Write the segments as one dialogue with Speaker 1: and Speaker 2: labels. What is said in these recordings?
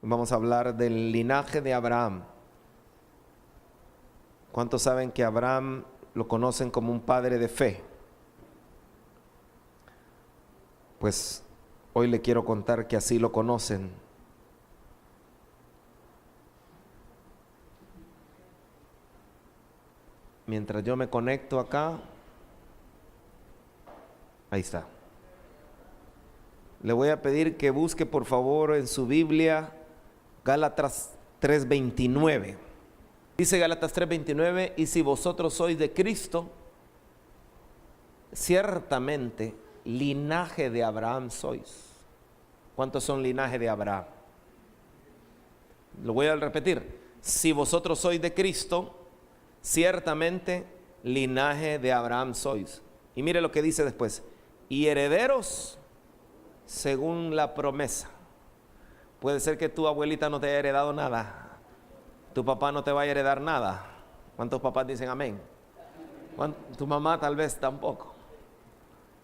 Speaker 1: Vamos a hablar del linaje de Abraham. ¿Cuántos saben que Abraham lo conocen como un padre de fe? Pues hoy le quiero contar que así lo conocen. Mientras yo me conecto acá, ahí está. Le voy a pedir que busque por favor en su Biblia Gálatas 3:29. Dice Gálatas 3:29, y si vosotros sois de Cristo, ciertamente linaje de Abraham sois. ¿Cuántos son linaje de Abraham? Lo voy a repetir. Si vosotros sois de Cristo, ciertamente linaje de Abraham sois. Y mire lo que dice después. Y herederos según la promesa. Puede ser que tu abuelita no te haya heredado nada. Tu papá no te vaya a heredar nada. ¿Cuántos papás dicen amén? Tu mamá tal vez tampoco.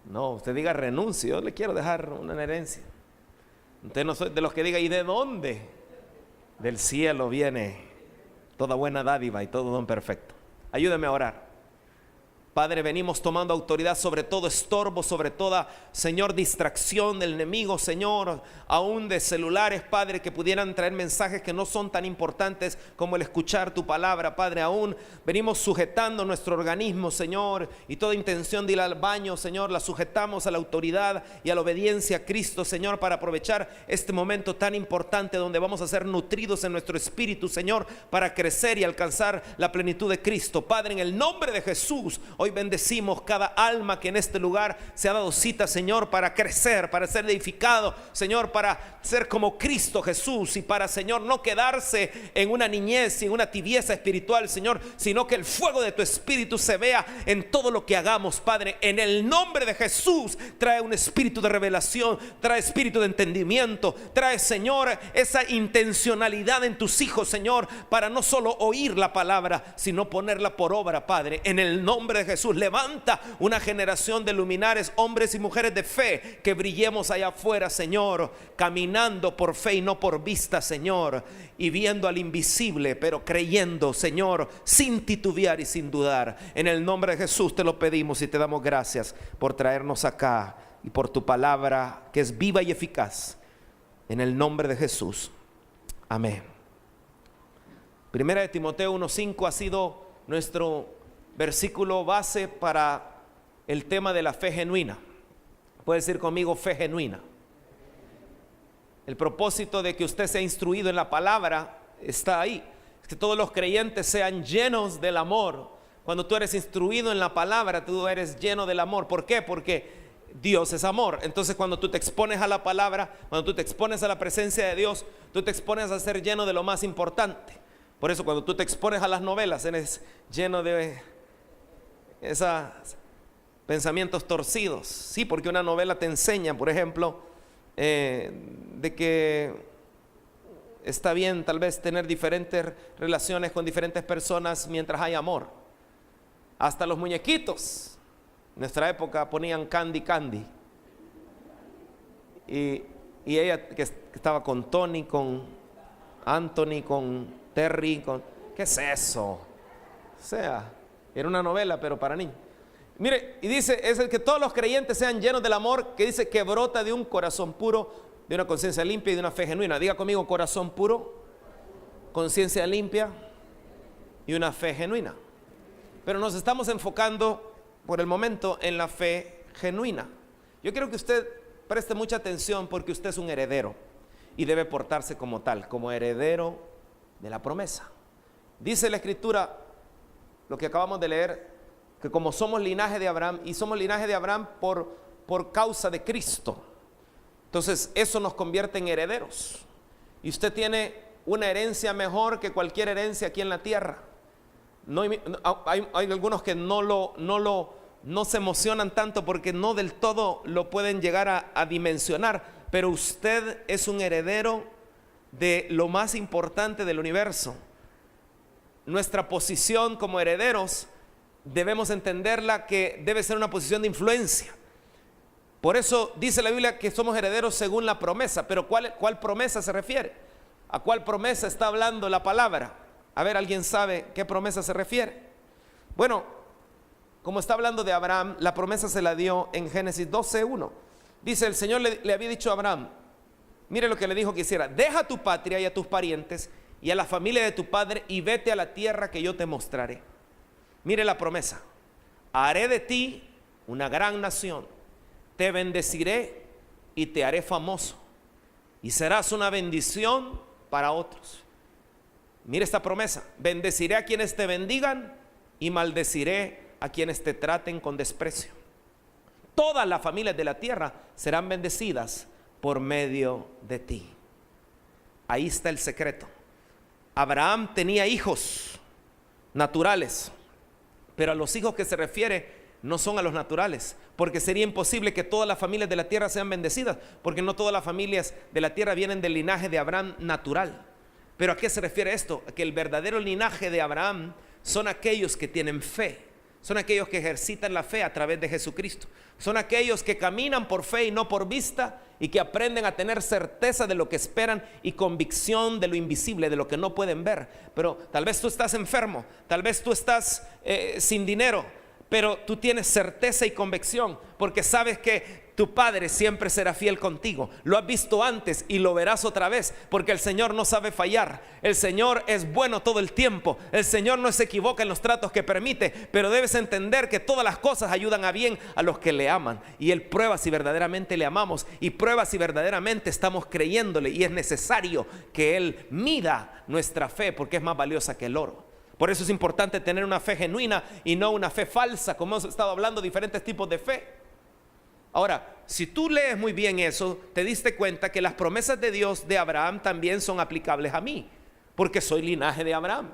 Speaker 1: No, usted diga renuncio. Yo le quiero dejar una herencia. Usted no soy de los que diga, ¿y de dónde? Del cielo viene toda buena dádiva y todo don perfecto. Ayúdeme a orar. Padre, venimos tomando autoridad sobre todo estorbo, sobre toda, Señor, distracción del enemigo, Señor, aún de celulares, Padre, que pudieran traer mensajes que no son tan importantes como el escuchar tu palabra, Padre. Aún venimos sujetando nuestro organismo, Señor, y toda intención de ir al baño, Señor, la sujetamos a la autoridad y a la obediencia a Cristo, Señor, para aprovechar este momento tan importante donde vamos a ser nutridos en nuestro espíritu, Señor, para crecer y alcanzar la plenitud de Cristo. Padre, en el nombre de Jesús, hoy bendecimos cada alma que en este lugar se ha dado cita, Señor, para crecer, para ser edificado, Señor, para ser como Cristo Jesús y para, Señor, no quedarse en una niñez y en una tibieza espiritual, Señor, sino que el fuego de tu espíritu se vea en todo lo que hagamos, Padre. En el nombre de Jesús, trae un espíritu de revelación, trae espíritu de entendimiento, trae, Señor, esa intencionalidad en tus hijos, Señor, para no solo oír la palabra, sino ponerla por obra, Padre. En el nombre de Jesús, levanta una generación de luminares, hombres y mujeres de fe, que brillemos allá afuera, Señor, caminando por fe y no por vista, Señor, y viendo al invisible, pero creyendo, Señor, sin titubear y sin dudar. En el nombre de Jesús te lo pedimos y te damos gracias por traernos acá y por tu palabra que es viva y eficaz. En el nombre de Jesús, amén. Primera de Timoteo 1:5 ha sido nuestro versículo base para el tema de la fe genuina. Puede decir conmigo, fe genuina. El propósito de que usted sea instruido en la palabra está ahí. Es que todos los creyentes sean llenos del amor. Cuando tú eres instruido en la palabra, tú eres lleno del amor. ¿Por qué? Porque Dios es amor. Entonces cuando tú te expones a la palabra, cuando tú te expones a la presencia de Dios, tú te expones a ser lleno de lo más importante. Por eso cuando tú te expones a las novelas, eres lleno de esos pensamientos torcidos. Sí, porque una novela te enseña, por ejemplo, de que está bien tal vez tener diferentes relaciones con diferentes personas mientras hay amor. Hasta los muñequitos en nuestra época ponían Candy y ella que estaba con Tony, con Anthony, con Terry, ¿qué es eso? O sea, era una novela, pero para niños. Mire, y dice, es el que todos los creyentes sean llenos del amor, que dice que brota de un corazón puro, de una conciencia limpia y de una fe genuina. Diga conmigo, corazón puro, conciencia limpia y una fe genuina. Pero nos estamos enfocando por el momento en la fe genuina. Yo quiero que usted preste mucha atención porque usted es un heredero y debe portarse como tal, como heredero de la promesa. Dice la Escritura, lo que acabamos de leer, que como somos linaje de Abraham, y somos linaje de Abraham por causa de Cristo, entonces eso nos convierte en herederos. Y usted tiene una herencia mejor que cualquier herencia aquí en la tierra. Hay algunos que no se emocionan tanto porque no del todo lo pueden llegar a dimensionar, pero usted es un heredero de lo más importante del universo. Nuestra posición como herederos debemos entenderla que debe ser una posición de influencia. Por eso dice la Biblia que somos herederos según la promesa. Pero ¿cuál promesa se refiere? ¿A cuál promesa está hablando la palabra? A ver, ¿alguien sabe qué promesa se refiere? Bueno, como está hablando de Abraham, la promesa se la dio en Génesis 12:1. Dice, el Señor le había dicho a Abraham, mire lo que le dijo que hiciera: deja a tu patria y a tus parientes y a la familia de tu padre y vete a la tierra que yo te mostraré. Mire la promesa: haré de ti una gran nación, te bendeciré y te haré famoso y serás una bendición para otros. Mire esta promesa: bendeciré a quienes te bendigan y maldeciré a quienes te traten con desprecio. Todas las familias de la tierra serán bendecidas por medio de ti. Ahí está el secreto. Abraham tenía hijos naturales, pero a los hijos que se refiere no son a los naturales, porque sería imposible que todas las familias de la tierra sean bendecidas, porque no todas las familias de la tierra vienen del linaje de Abraham natural. Pero ¿a qué se refiere esto? A que el verdadero linaje de Abraham son aquellos que tienen fe, son aquellos que ejercitan la fe a través de Jesucristo, son aquellos que caminan por fe y no por vista, y que aprenden a tener certeza de lo que esperan y convicción de lo invisible, de lo que no pueden ver. Pero tal vez tú estás enfermo, tal vez tú estás sin dinero, pero tú tienes certeza y convicción porque sabes que tu Padre siempre será fiel contigo. Lo has visto antes y lo verás otra vez, porque el Señor no sabe fallar. El Señor es bueno todo el tiempo. El Señor no se equivoca en los tratos que permite, pero debes entender que todas las cosas ayudan a bien a los que le aman. Y Él prueba si verdaderamente le amamos y prueba si verdaderamente estamos creyéndole. Y es necesario que Él mida nuestra fe, porque es más valiosa que el oro. Por eso es importante tener una fe genuina y no una fe falsa, como hemos estado hablando, diferentes tipos de fe. Ahora, si tú lees muy bien eso, te diste cuenta que las promesas de Dios de Abraham también son aplicables a mí, porque soy linaje de Abraham.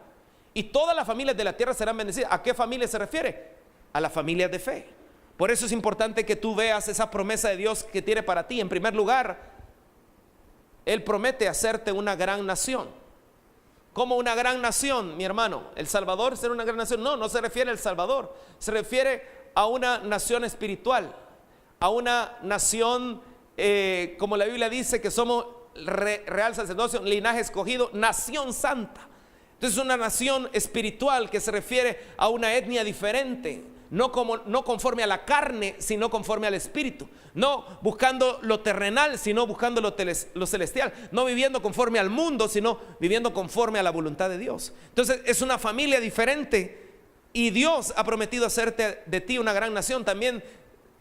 Speaker 1: Y todas las familias de la tierra serán bendecidas. ¿A qué familia se refiere? A las familias de fe. Por eso es importante que tú veas esa promesa de Dios que tiene para ti. En primer lugar, Él promete hacerte una gran nación. ¿Cómo una gran nación, mi hermano? ¿El Salvador ser una gran nación? No, no se refiere al Salvador. Se refiere a una nación espiritual, a una nación, como la Biblia dice, que somos real sacerdocio, linaje escogido, nación santa. Entonces una nación espiritual que se refiere a una etnia diferente, no conforme a la carne, sino conforme al espíritu, no buscando lo terrenal, sino buscando lo celestial, no viviendo conforme al mundo, sino viviendo conforme a la voluntad de Dios. Entonces es una familia diferente y Dios ha prometido hacerte de ti una gran nación. También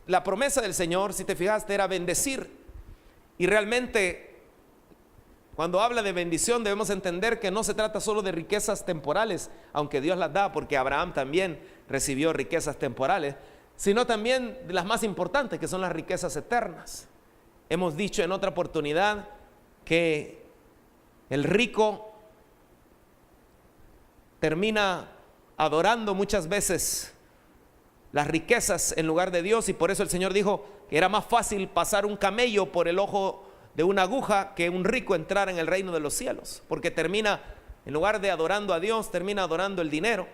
Speaker 1: la promesa del Señor, si te fijaste, era bendecir. Y realmente, cuando habla de bendición, debemos entender que no se trata solo de riquezas temporales, aunque Dios las da, porque Abraham también recibió riquezas temporales, sino también de las más importantes, que son las riquezas eternas. Hemos dicho en otra oportunidad que el rico termina adorando muchas veces las riquezas en lugar de Dios, y por eso el Señor dijo que era más fácil pasar un camello por el ojo de una aguja que un rico entrar en el reino de los cielos, porque termina, en lugar de adorando a Dios, termina adorando el dinero.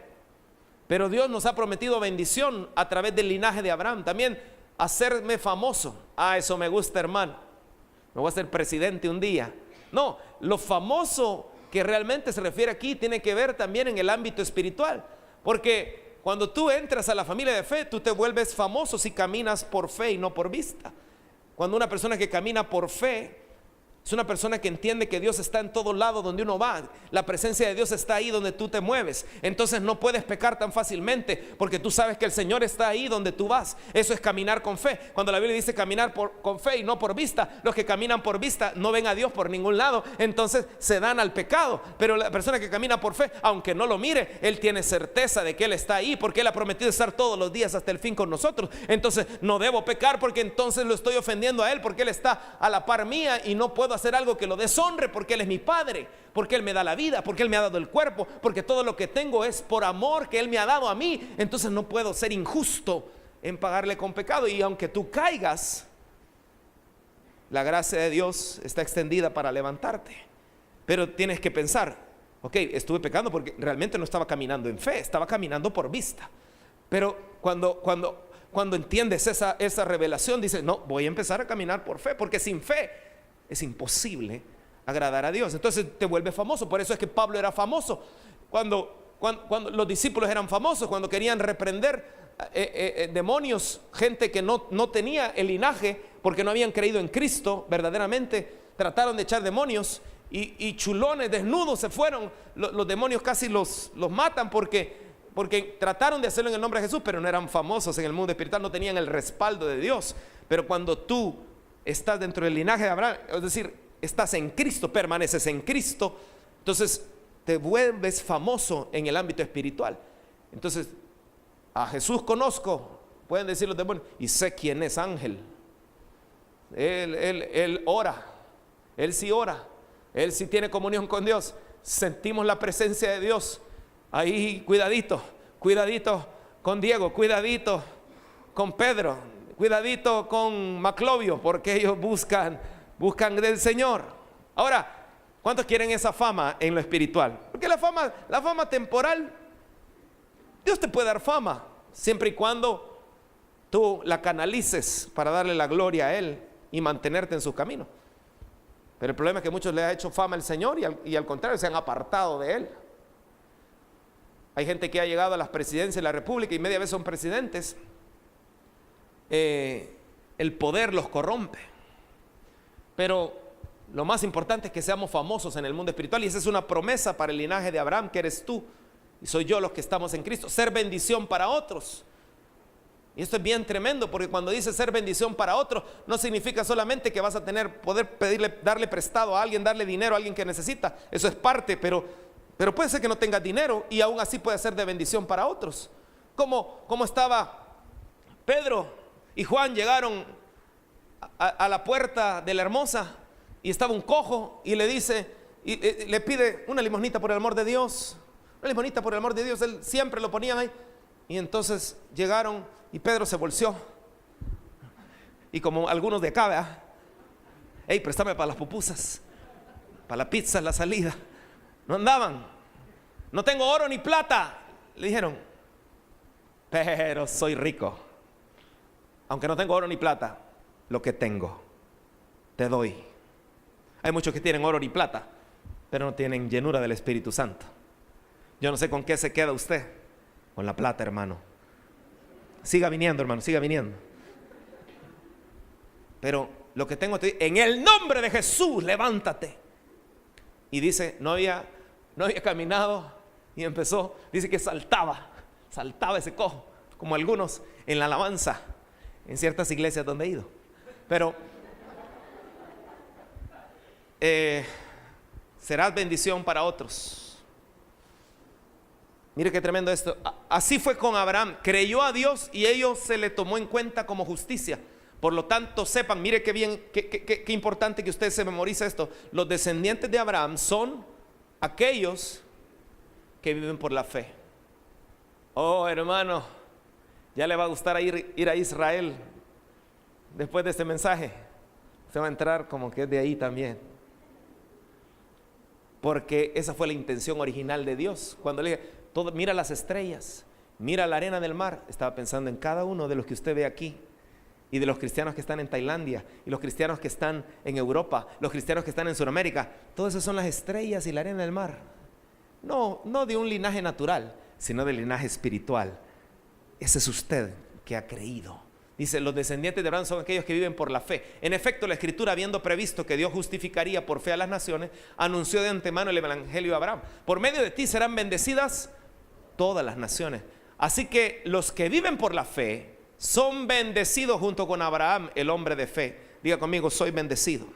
Speaker 1: Pero Dios nos ha prometido bendición a través del linaje de Abraham. También hacerme famoso. Eso me gusta, hermano. Me voy a hacer presidente un día. No, lo famoso que realmente se refiere aquí tiene que ver también en el ámbito espiritual, porque cuando tú entras a la familia de fe, tú te vuelves famoso si caminas por fe y no por vista. Cuando una persona que camina por fe es una persona que entiende que Dios está en todo lado donde uno va. La presencia de Dios está ahí donde tú te mueves. Entonces no puedes pecar tan fácilmente, porque tú sabes que el Señor está ahí donde tú vas. Eso es caminar con fe. Cuando la Biblia dice caminar con fe y no por vista, los que caminan por vista no ven a Dios por ningún lado, entonces se dan al pecado. Pero la persona que camina por fe, aunque no lo mire, él tiene certeza de que Él está ahí, porque Él ha prometido estar todos los días hasta el fin con nosotros. Entonces no debo pecar, porque entonces lo estoy ofendiendo a Él, porque Él está a la par mía y no puedo hacer algo que lo deshonre, porque Él es mi Padre, porque Él me da la vida, porque Él me ha dado el cuerpo, porque todo lo que tengo es por amor que Él me ha dado a mí. Entonces no puedo ser injusto en pagarle con pecado. Y aunque tú caigas, la gracia de Dios está extendida para levantarte. Pero tienes que pensar, ok, estuve pecando porque realmente no estaba caminando en fe, estaba caminando por vista. Pero cuando entiendes esa revelación, dices, no, voy a empezar a caminar por fe, porque sin fe es imposible agradar a Dios. Entonces te vuelves famoso. Por eso es que Pablo era famoso. Cuando los discípulos eran famosos, cuando querían reprender demonios, gente que no tenía el linaje porque no habían creído en Cristo verdaderamente, trataron de echar demonios y chulones desnudos se fueron. Los demonios casi los matan porque trataron de hacerlo en el nombre de Jesús, pero no eran famosos en el mundo espiritual, no tenían el respaldo de Dios. Pero cuando tú estás dentro del linaje de Abraham, es decir, estás en Cristo, permaneces en Cristo, entonces te vuelves famoso en el ámbito espiritual. Entonces, a Jesús conozco, pueden decir los demonios, y sé quién es Ángel. Él ora, él sí ora, él sí tiene comunión con Dios, sentimos la presencia de Dios. Ahí cuidadito con Diego, cuidadito con Pedro, cuidadito con Maclovio, porque ellos buscan del Señor. Ahora, ¿cuántos quieren esa fama en lo espiritual? Porque la fama temporal, Dios te puede dar fama, siempre y cuando tú la canalices para darle la gloria a Él y mantenerte en su camino. Pero el problema es que muchos le ha hecho fama al Señor y al contrario, se han apartado de Él. Hay gente que ha llegado a las presidencias de la República y media vez son presidentes. El poder los corrompe. Pero lo más importante es que seamos famosos en el mundo espiritual, y esa es una promesa para el linaje de Abraham, que eres tú y soy yo los que estamos en Cristo. Ser bendición para otros. Y esto es bien tremendo, porque cuando dice ser bendición para otros, no significa solamente que vas a poder darle prestado a alguien, darle dinero a alguien que necesita. Eso es parte, pero puede ser que no tengas dinero y aún así puede ser de bendición para otros. Como estaba Pedro y Juan, llegaron a la puerta de la Hermosa y estaba un cojo y le dice, y le pide una limosnita por el amor de Dios, una limonita por el amor de Dios. Él siempre lo ponían ahí. Y entonces llegaron y Pedro se volteó. Y como algunos de acá, ¿verdad? Hey, préstame para las pupusas, para la pizza, la salida. No andaban. No tengo oro ni plata, le dijeron, pero soy rico. Aunque no tengo oro ni plata, lo que tengo te doy. Hay muchos que tienen oro y plata, pero no tienen llenura del Espíritu Santo. Yo no sé con qué se queda usted. Con la plata, hermano. Siga viniendo, hermano, siga viniendo. Pero lo que tengo, en el nombre de Jesús, levántate. Y dice, no había caminado y empezó, dice que saltaba ese cojo, como algunos en la alabanza, en ciertas iglesias donde he ido. Pero serás bendición para otros. Mire qué tremendo esto. Así fue con Abraham. Creyó a Dios y ello se le tomó en cuenta como justicia. Por lo tanto, sepan, mire qué bien, qué importante que usted se memorice esto. Los descendientes de Abraham son aquellos que viven por la fe. Oh, hermano, ya le va a gustar ir a Israel después de este mensaje. Se va a entrar como que es de ahí también. Porque esa fue la intención original de Dios. Cuando le dije, mira las estrellas, mira la arena del mar, estaba pensando en cada uno de los que usted ve aquí, y de los cristianos que están en Tailandia, y los cristianos que están en Europa, los cristianos que están en Sudamérica. Todas esas son las estrellas y la arena del mar. No de un linaje natural, sino del linaje espiritual. Ese es usted que ha creído. Dice, los descendientes de Abraham son aquellos que viven por la fe. En efecto, la Escritura, habiendo previsto que Dios justificaría por fe a las naciones, anunció de antemano el evangelio de Abraham. Por medio de ti serán bendecidas todas las naciones. Así que los que viven por la fe son bendecidos junto con Abraham, el hombre de fe. Diga conmigo, soy bendecido.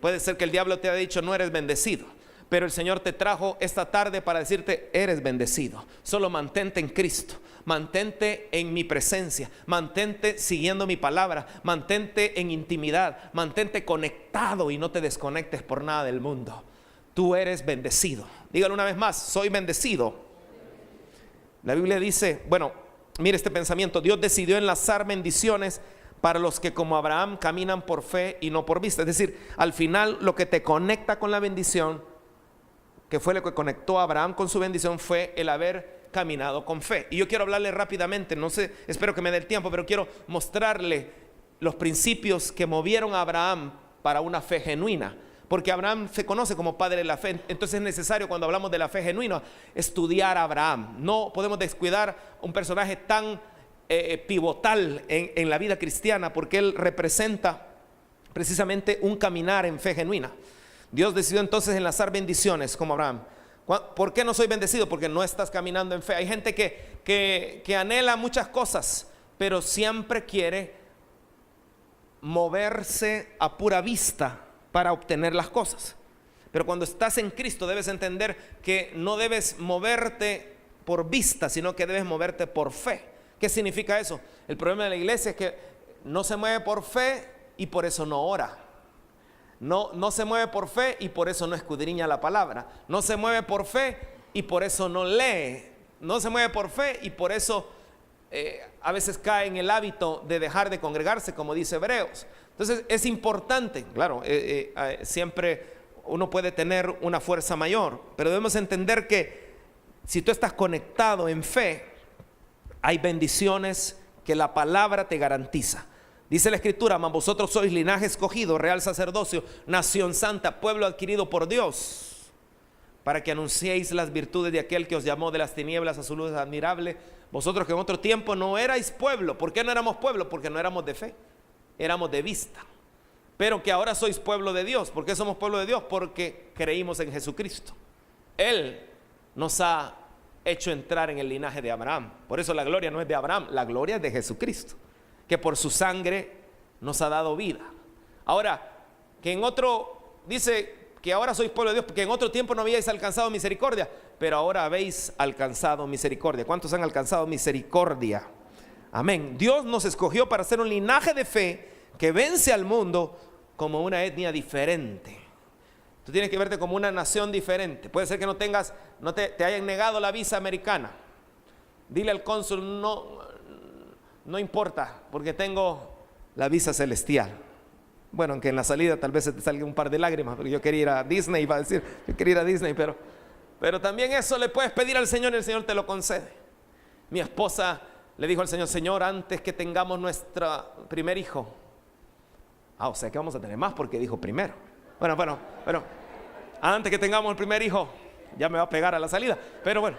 Speaker 1: Puede ser que el diablo te haya dicho, no eres bendecido, pero el Señor te trajo esta tarde para decirte, eres bendecido. Solo mantente en Cristo, mantente en mi presencia, mantente siguiendo mi palabra, mantente en intimidad, mantente conectado y no te desconectes por nada del mundo. Tú eres bendecido. Dígalo una vez más, soy bendecido. La Biblia dice, bueno, mire este pensamiento, Dios decidió enlazar bendiciones para los que como Abraham caminan por fe y no por vista. Es decir, al final lo que te conecta con la bendición, que fue lo que conectó a Abraham con su bendición, fue el haber caminado con fe. Y yo quiero hablarle rápidamente, no sé, espero que me dé el tiempo, pero quiero mostrarle los principios que movieron a Abraham para una fe genuina. porque Abraham se conoce como padre de la fe. Entonces es necesario, cuando hablamos de la fe genuina, estudiar a Abraham. No podemos descuidar un personaje tan pivotal en la vida cristiana, porque él representa precisamente un caminar en fe genuina. Dios decidió entonces enlazar bendiciones como Abraham. ¿Por qué no soy bendecido? Porque no estás caminando en fe. Hay gente que anhela muchas cosas, pero siempre quiere moverse a pura vista para obtener las cosas. Pero cuando estás en Cristo debes entender que no debes moverte por vista, sino que debes moverte por fe. ¿Qué significa eso? El problema de la iglesia es que no se mueve por fe y por eso no ora. No se mueve por fe y por eso no escudriña la palabra. No se mueve por fe y por eso no lee. No se mueve por fe y por eso a veces cae en el hábito de dejar de congregarse, como dice Hebreos. Entonces es importante, claro, siempre uno puede tener una fuerza mayor, pero debemos entender que si tú estás conectado en fe, hay bendiciones que la palabra te garantiza. Dice la Escritura: mas vosotros sois linaje escogido, real sacerdocio, nación santa, pueblo adquirido por Dios, para que anunciéis las virtudes de aquel que os llamó de las tinieblas a su luz admirable. Vosotros que en otro tiempo no erais pueblo. ¿Por qué no éramos pueblo? Porque no éramos de fe, éramos de vista. Pero que ahora sois pueblo de Dios. ¿Por qué somos pueblo de Dios? Porque creímos en Jesucristo. Él nos ha hecho entrar en el linaje de Abraham. Por eso la gloria no es de Abraham, la gloria es de Jesucristo, que por su sangre nos ha dado vida. Ahora, que en otro, dice que ahora sois pueblo de Dios, porque en otro tiempo no habíais alcanzado misericordia, pero ahora habéis alcanzado misericordia. ¿Cuántos han alcanzado misericordia? Amén. Dios nos escogió para ser un linaje de fe que vence al mundo como una etnia diferente. Tú tienes que verte como una nación diferente. Puede ser que no te hayan negado la visa americana. Dile al cónsul: no importa, porque tengo la visa celestial. Bueno, aunque en la salida tal vez se te salga un par de lágrimas, porque yo quería ir a Disney, iba a decir, yo quería ir a Disney, pero también eso le puedes pedir al Señor y el Señor te lo concede. Mi esposa le dijo al Señor: Señor, antes que tengamos nuestro primer hijo. O sea que vamos a tener más, porque dijo primero. Bueno, antes que tengamos el primer hijo, ya me va a pegar a la salida, pero bueno,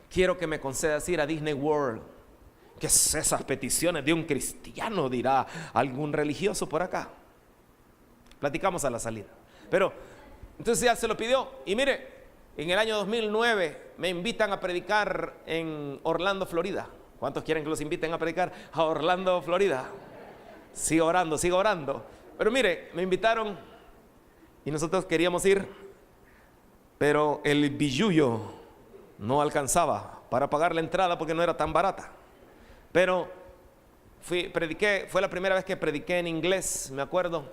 Speaker 1: quiero que me concedas ir a Disney World. ¿Qué es esas peticiones de un cristiano?, dirá algún religioso por acá. Platicamos a la salida. Pero entonces ya se lo pidió. Y mire, en el año 2009 me invitan a predicar en Orlando, Florida. ¿Cuántos quieren que los inviten a predicar a Orlando, Florida? Sigo orando. Pero mire, me invitaron y nosotros queríamos ir, pero el billullo no alcanzaba para pagar la entrada porque no era tan barata. Pero prediqué, fue la primera vez que prediqué en inglés, me acuerdo.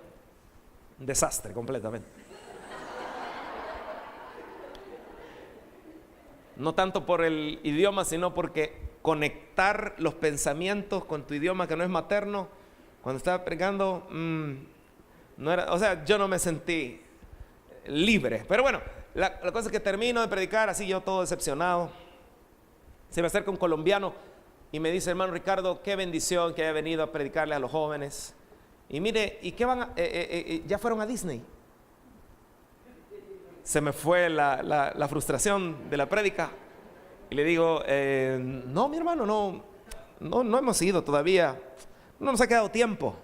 Speaker 1: Un desastre completamente. No tanto por el idioma, sino porque conectar los pensamientos con tu idioma que no es materno, cuando estaba predicando, no era, o sea, yo no me sentí libre. Pero bueno, la cosa es que termino de predicar así, yo todo decepcionado. Se me acerca un colombiano y me dice: hermano Ricardo, qué bendición que haya venido a predicarle a los jóvenes. Y mire, ¿y qué van ya fueron a Disney? Se me fue la frustración de la prédica y le digo: no, mi hermano, no hemos ido todavía, no nos ha quedado tiempo.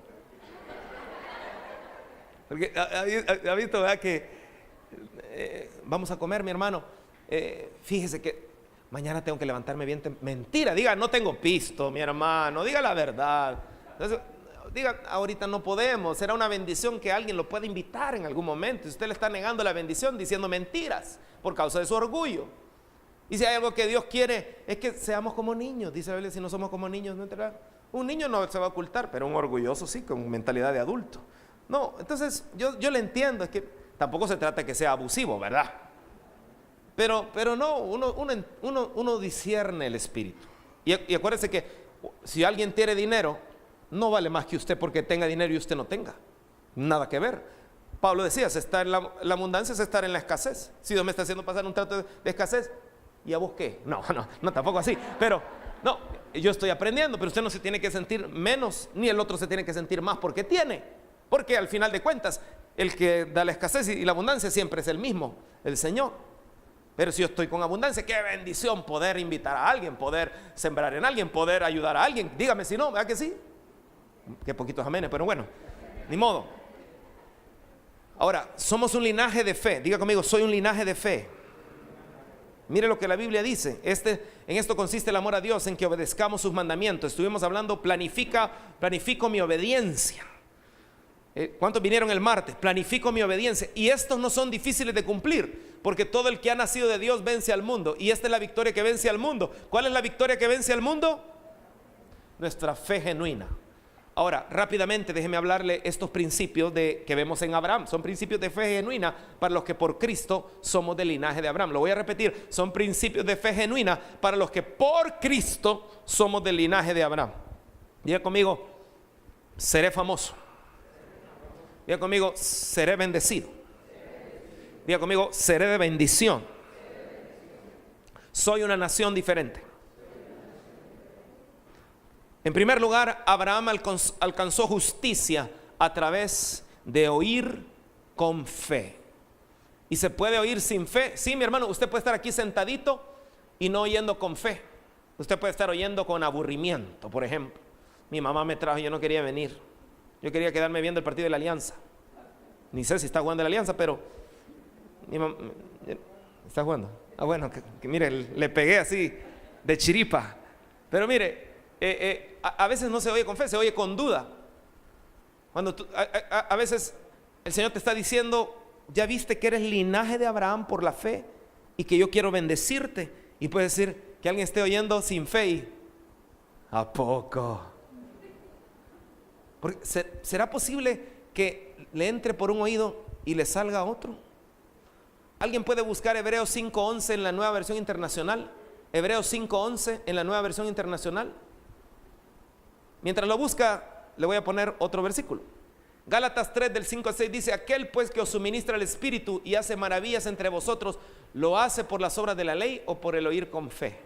Speaker 1: Porque ha visto, ¿verdad?, que vamos a comer, mi hermano. Fíjese que mañana tengo que levantarme bien mentira, diga: no tengo pisto, mi hermano, diga la verdad. Entonces, diga: ahorita no podemos. Será una bendición que alguien lo pueda invitar en algún momento. Y usted le está negando la bendición diciendo mentiras por causa de su orgullo. Y si hay algo que Dios quiere, es que seamos como niños. Dice la Biblia: si no somos como niños, no entrará. Un niño no se va a ocultar, pero un orgulloso sí, con mentalidad de adulto. No, entonces yo le entiendo. Es que tampoco se trata de que sea abusivo, ¿verdad? Pero no, uno discierne el espíritu. Y acuérdese que si alguien tiene dinero, no vale más que usted porque tenga dinero y usted no tenga. Nada que ver. Pablo decía: se está en la abundancia, es estar en la escasez. Si Dios me está haciendo pasar un trato de escasez, ¿y a vos qué? No, tampoco así. Pero no, yo estoy aprendiendo, pero usted no se tiene que sentir menos, ni el otro se tiene que sentir más porque tiene. Porque al final de cuentas, el que da la escasez y la abundancia siempre es el mismo, el Señor. Pero si yo estoy con abundancia, qué bendición poder invitar a alguien, poder sembrar en alguien, poder ayudar a alguien. Dígame si no, ¿verdad que sí? Qué poquitos amenes, pero bueno, ni modo. Ahora, somos un linaje de fe. Diga conmigo, soy un linaje de fe. Mire lo que la Biblia dice. En esto consiste el amor a Dios, en que obedezcamos sus mandamientos. Estuvimos hablando, planifico mi obediencia. ¿Cuántos vinieron el martes? Planifico mi obediencia. Y estos no son difíciles de cumplir, porque todo el que ha nacido de Dios vence al mundo. Y esta es la victoria que vence al mundo. ¿Cuál es la victoria que vence al mundo? Nuestra fe genuina. Ahora, rápidamente déjeme hablarle estos principios que vemos en Abraham. Son principios de fe genuina para los que por Cristo somos del linaje de Abraham. Lo voy a repetir, son principios de fe genuina para los que por Cristo somos del linaje de Abraham. Diga conmigo, seré famoso. Diga conmigo, seré bendecido. Diga conmigo, seré de bendición. Soy una nación diferente. En primer lugar, Abraham alcanzó justicia a través de oír con fe. ¿Y se puede oír sin fe? Sí, mi hermano, usted puede estar aquí sentadito y no oyendo con fe. Usted puede estar oyendo con aburrimiento, por ejemplo. Mi mamá me trajo y yo no quería venir. Yo quería quedarme viendo el partido de la Alianza. Ni sé si está jugando la Alianza, pero mi mamá, ¿está jugando? Ah, bueno, que mire, le pegué así de chiripa. Pero mire, a veces no se oye con fe, se oye con duda. Cuando a veces el Señor te está diciendo, ya viste que eres linaje de Abraham por la fe y que yo quiero bendecirte. Y puede decir que alguien esté oyendo sin fe y, ¿a poco? Porque, ¿será posible que le entre por un oído y le salga otro? ¿Alguien puede buscar Hebreos 5:11 en la Nueva Versión Internacional? Hebreos 5:11 en la Nueva Versión Internacional. Mientras lo busca, le voy a poner otro versículo. Gálatas 3 del 5 al 6 dice, aquel pues que os suministra el Espíritu y hace maravillas entre vosotros, ¿lo hace por las obras de la ley o por el oír con fe?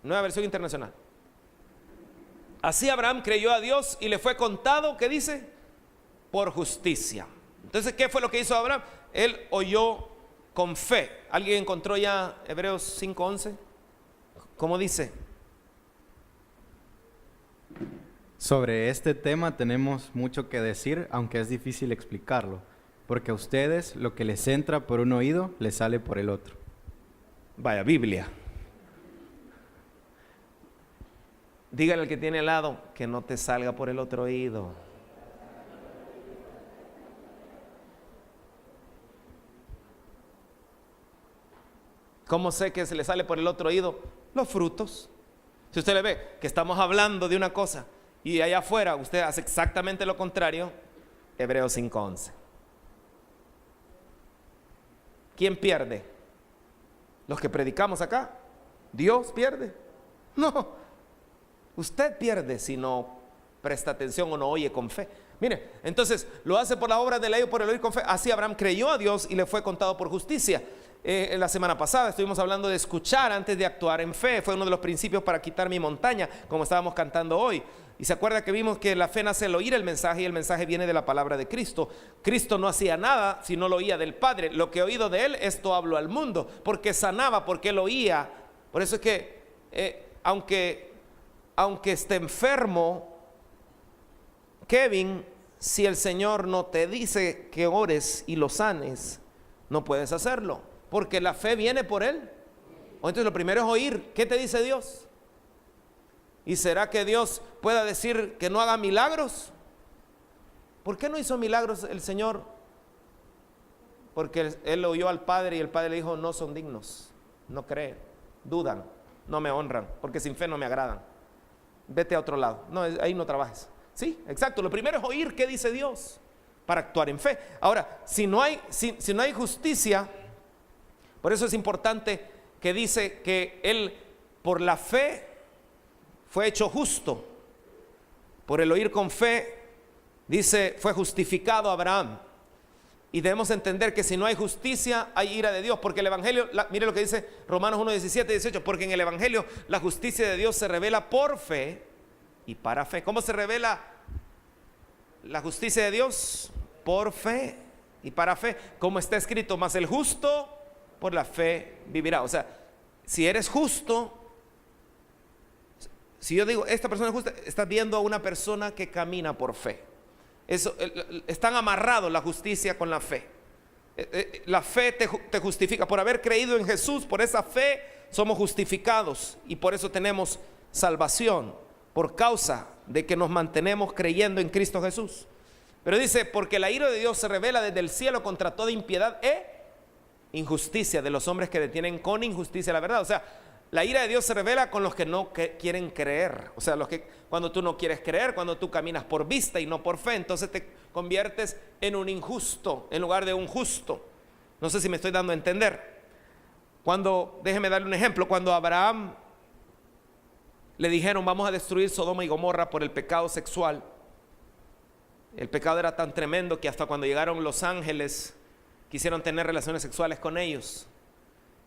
Speaker 1: Nueva Versión Internacional. Así Abraham creyó a Dios y le fue contado, ¿qué dice? Por justicia. Entonces, ¿qué fue lo que hizo Abraham? Él oyó con fe. ¿Alguien encontró ya Hebreos 5:11? ¿Cómo dice?
Speaker 2: Sobre este tema tenemos mucho que decir, aunque es difícil explicarlo, porque a ustedes lo que les entra por un oído, les sale por el otro.
Speaker 1: Vaya, Biblia. Dígale al que tiene al lado que no te salga por el otro oído. ¿Cómo sé que se le sale por el otro oído? Los frutos. Si usted le ve que estamos hablando de una cosa y allá afuera usted hace exactamente lo contrario, Hebreos 5:11. ¿Quién pierde? ¿Los que predicamos acá? ¿Dios pierde? No, usted pierde si no presta atención o no oye con fe. Mire, entonces lo hace por la obra de la ley o por el oír con fe. Así Abraham creyó a Dios y le fue contado por justicia. La semana pasada estuvimos hablando de escuchar antes de actuar en fe. Fue uno de los principios para quitar mi montaña, como estábamos cantando hoy. Y se acuerda que vimos que la fe nace al oír el mensaje y el mensaje viene de la palabra de Cristo. Cristo no hacía nada si no lo oía del Padre. Lo que he oído de él, esto hablo al mundo, porque sanaba, porque él oía. Por eso es que aunque esté enfermo Kevin, si el Señor no te dice que ores y lo sanes, no puedes hacerlo, porque la fe viene por él. O entonces lo primero es oír. ¿Qué te dice Dios? ¿Y será que Dios pueda decir que no haga milagros? ¿Por qué no hizo milagros el Señor? Porque él oyó al Padre y el Padre le dijo, no son dignos, no creen, dudan, no me honran, porque sin fe no me agradan. Vete a otro lado, no, ahí no trabajes. Sí, exacto, lo primero es oír qué dice Dios para actuar en fe. Ahora, si no hay justicia, por eso es importante que dice que él por la fe fue hecho justo, por el oír con fe, dice, fue justificado Abraham. Y debemos entender que si no hay justicia, hay ira de Dios, porque el Evangelio, mire lo que dice Romanos 1, 17 y 18, porque en el Evangelio la justicia de Dios se revela por fe y para fe. ¿Cómo se revela la justicia de Dios por fe y para fe, como está escrito, mas el justo por la fe vivirá. O sea, si eres justo, si yo digo esta persona es justa, estás viendo a una persona que camina por fe. Eso, están amarrados la justicia con la fe. La fe te justifica. Por haber creído en Jesús, por esa fe somos justificados y por eso tenemos salvación, por causa de que nos mantenemos creyendo en Cristo Jesús. Pero dice, porque la ira de Dios se revela desde el cielo contra toda impiedad e injusticia de los hombres que detienen con injusticia la verdad. O sea, la ira de Dios se revela con los que no quieren creer. O sea, cuando tú no quieres creer, cuando tú caminas por vista y no por fe, entonces te conviertes en un injusto en lugar de un justo. No sé si me estoy dando a entender. Déjeme darle un ejemplo. Cuando a Abraham le dijeron, vamos a destruir Sodoma y Gomorra por el pecado sexual. El pecado era tan tremendo que hasta cuando llegaron los ángeles quisieron tener relaciones sexuales con ellos.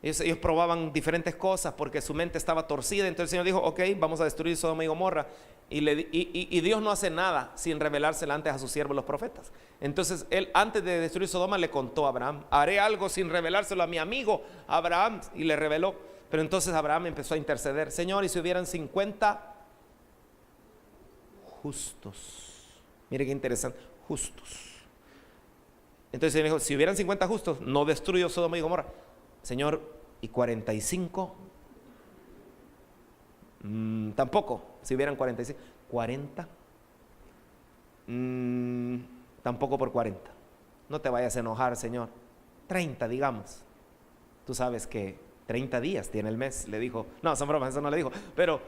Speaker 1: Ellos probaban diferentes cosas porque su mente estaba torcida. Entonces el Señor dijo, ok, vamos a destruir Sodoma y Gomorra. Y Dios no hace nada sin revelársela antes a sus siervos los profetas. Entonces él, antes de destruir Sodoma, le contó a Abraham, haré algo sin revelárselo a mi amigo Abraham, y le reveló. Pero entonces Abraham empezó a interceder, Señor, y si hubieran 50 justos. Mire qué interesante, justos. Entonces él dijo, si hubieran 50 justos, no destruyo Sodoma y Gomorra. Señor, ¿y 45? Tampoco. Si hubieran 45, 40. Tampoco por 40. No te vayas a enojar, Señor. 30, digamos. Tú sabes que 30 días tiene el mes, le dijo. No, son bromas, eso no le dijo. Pero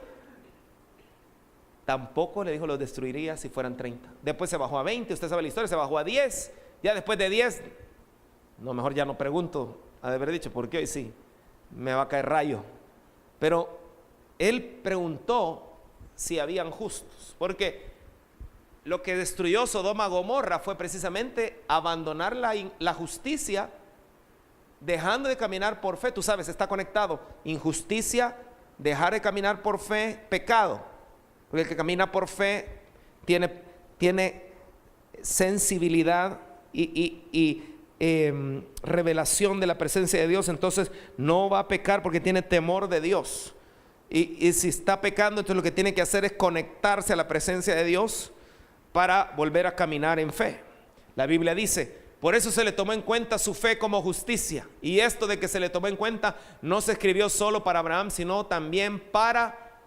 Speaker 1: tampoco le dijo los destruiría si fueran 30. Después se bajó a 20, usted sabe la historia, se bajó a 10. Ya después de 10, no, mejor ya no pregunto. Ha de haber dicho, porque hoy sí, me va a caer rayo. Pero él preguntó si habían justos, porque lo que destruyó Sodoma y Gomorra fue precisamente abandonar la justicia, dejando de caminar por fe. Tú sabes, está conectado, injusticia, dejar de caminar por fe, pecado. Porque el que camina por fe tiene sensibilidad y revelación de la presencia de Dios, entonces no va a pecar porque tiene temor de Dios. Y si está pecando, entonces lo que tiene que hacer es conectarse a la presencia de Dios para volver a caminar en fe. La Biblia dice, por eso se le tomó en cuenta su fe como justicia. Y esto de que se le tomó en cuenta no se escribió solo para Abraham, sino también para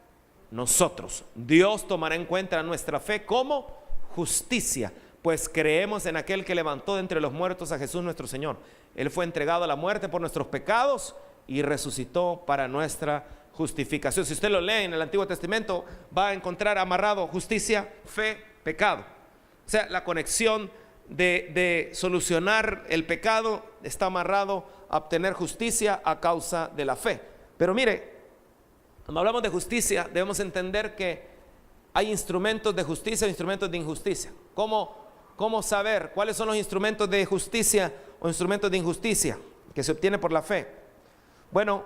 Speaker 1: nosotros. Dios tomará en cuenta nuestra fe como justicia, pues creemos en aquel que levantó de entre los muertos a Jesús nuestro Señor. Él fue entregado a la muerte por nuestros pecados y resucitó para nuestra justificación. Si usted lo lee en el Antiguo Testamento, va a encontrar amarrado justicia, fe, pecado. O sea, la conexión de solucionar el pecado está amarrado a obtener justicia a causa de la fe. Pero mire, cuando hablamos de justicia, debemos entender que hay instrumentos de justicia e instrumentos de injusticia. ¿Cómo saber cuáles son los instrumentos de justicia o instrumentos de injusticia que se obtiene por la fe? Bueno,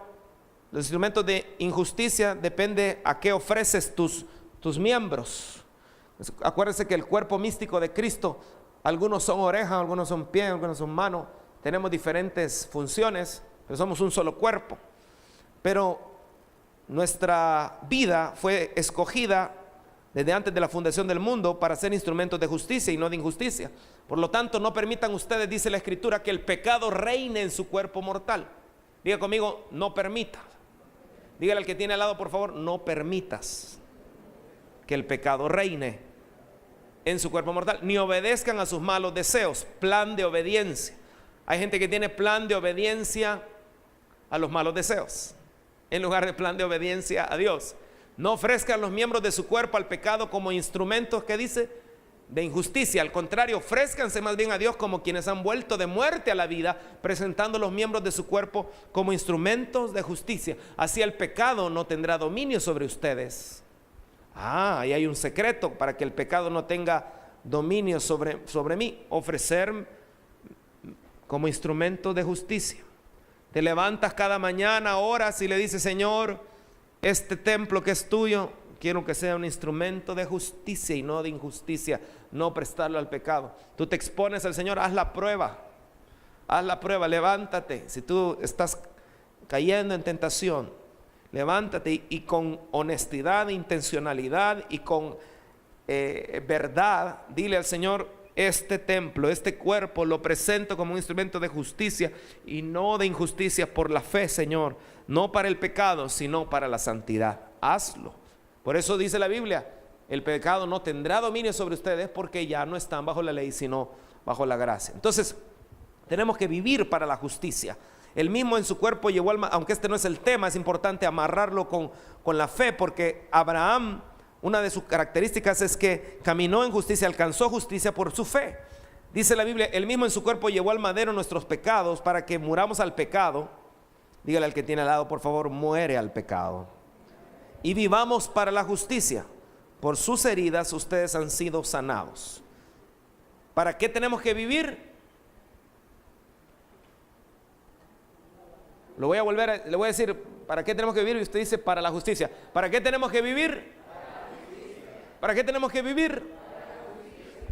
Speaker 1: los instrumentos de injusticia depende a qué ofreces tus miembros. Acuérdense que el cuerpo místico de Cristo, algunos son orejas, algunos son pies, algunos son manos. Tenemos diferentes funciones, pero somos un solo cuerpo. Pero nuestra vida fue escogida desde antes de la fundación del mundo para ser instrumentos de justicia y no de injusticia. Por lo tanto, no permitan ustedes, dice la Escritura, que el pecado reine en su cuerpo mortal. Diga conmigo, no permita. Dígale al que tiene al lado, por favor, no permitas que el pecado reine en su cuerpo mortal, ni obedezcan a sus malos deseos. Plan de obediencia. Hay gente que tiene plan de obediencia a los malos deseos en lugar de plan de obediencia a Dios. No ofrezcan los miembros de su cuerpo al pecado como instrumentos, ¿qué dice?, de injusticia. Al contrario, ofrézcanse más bien a Dios como quienes han vuelto de muerte a la vida, presentando los miembros de su cuerpo como instrumentos de justicia. Así el pecado no tendrá dominio sobre ustedes. Ahí hay un secreto para que el pecado no tenga dominio sobre mí. Ofrecer como instrumento de justicia. Te levantas cada mañana, oras y le dices, Señor, este templo que es tuyo, quiero que sea un instrumento de justicia y no de injusticia, no prestarlo al pecado. Tú te expones al Señor, haz la prueba, levántate. Si tú estás cayendo en tentación, levántate y con honestidad, intencionalidad y con verdad, dile al Señor: este templo, este cuerpo lo presento como un instrumento de justicia y no de injusticia, por la fe, Señor, no para el pecado, sino para la santidad. Hazlo. Por eso dice la Biblia: el pecado no tendrá dominio sobre ustedes, porque ya no están bajo la ley, sino bajo la gracia. Entonces, tenemos que vivir para la justicia. Él mismo en su cuerpo llevó alma, aunque este no es el tema, es importante amarrarlo con la fe, porque Abraham, una de sus características es que caminó en justicia, alcanzó justicia por su fe. Dice la Biblia: él mismo en su cuerpo llevó al madero nuestros pecados para que muramos al pecado. Dígale al que tiene al lado, por favor: muere al pecado y vivamos para la justicia. Por sus heridas ustedes han sido sanados. ¿Para qué tenemos que vivir? Le voy a decir: ¿para qué tenemos que vivir? Y usted dice: para la justicia. ¿Para qué tenemos que vivir? ¿Para qué tenemos que vivir?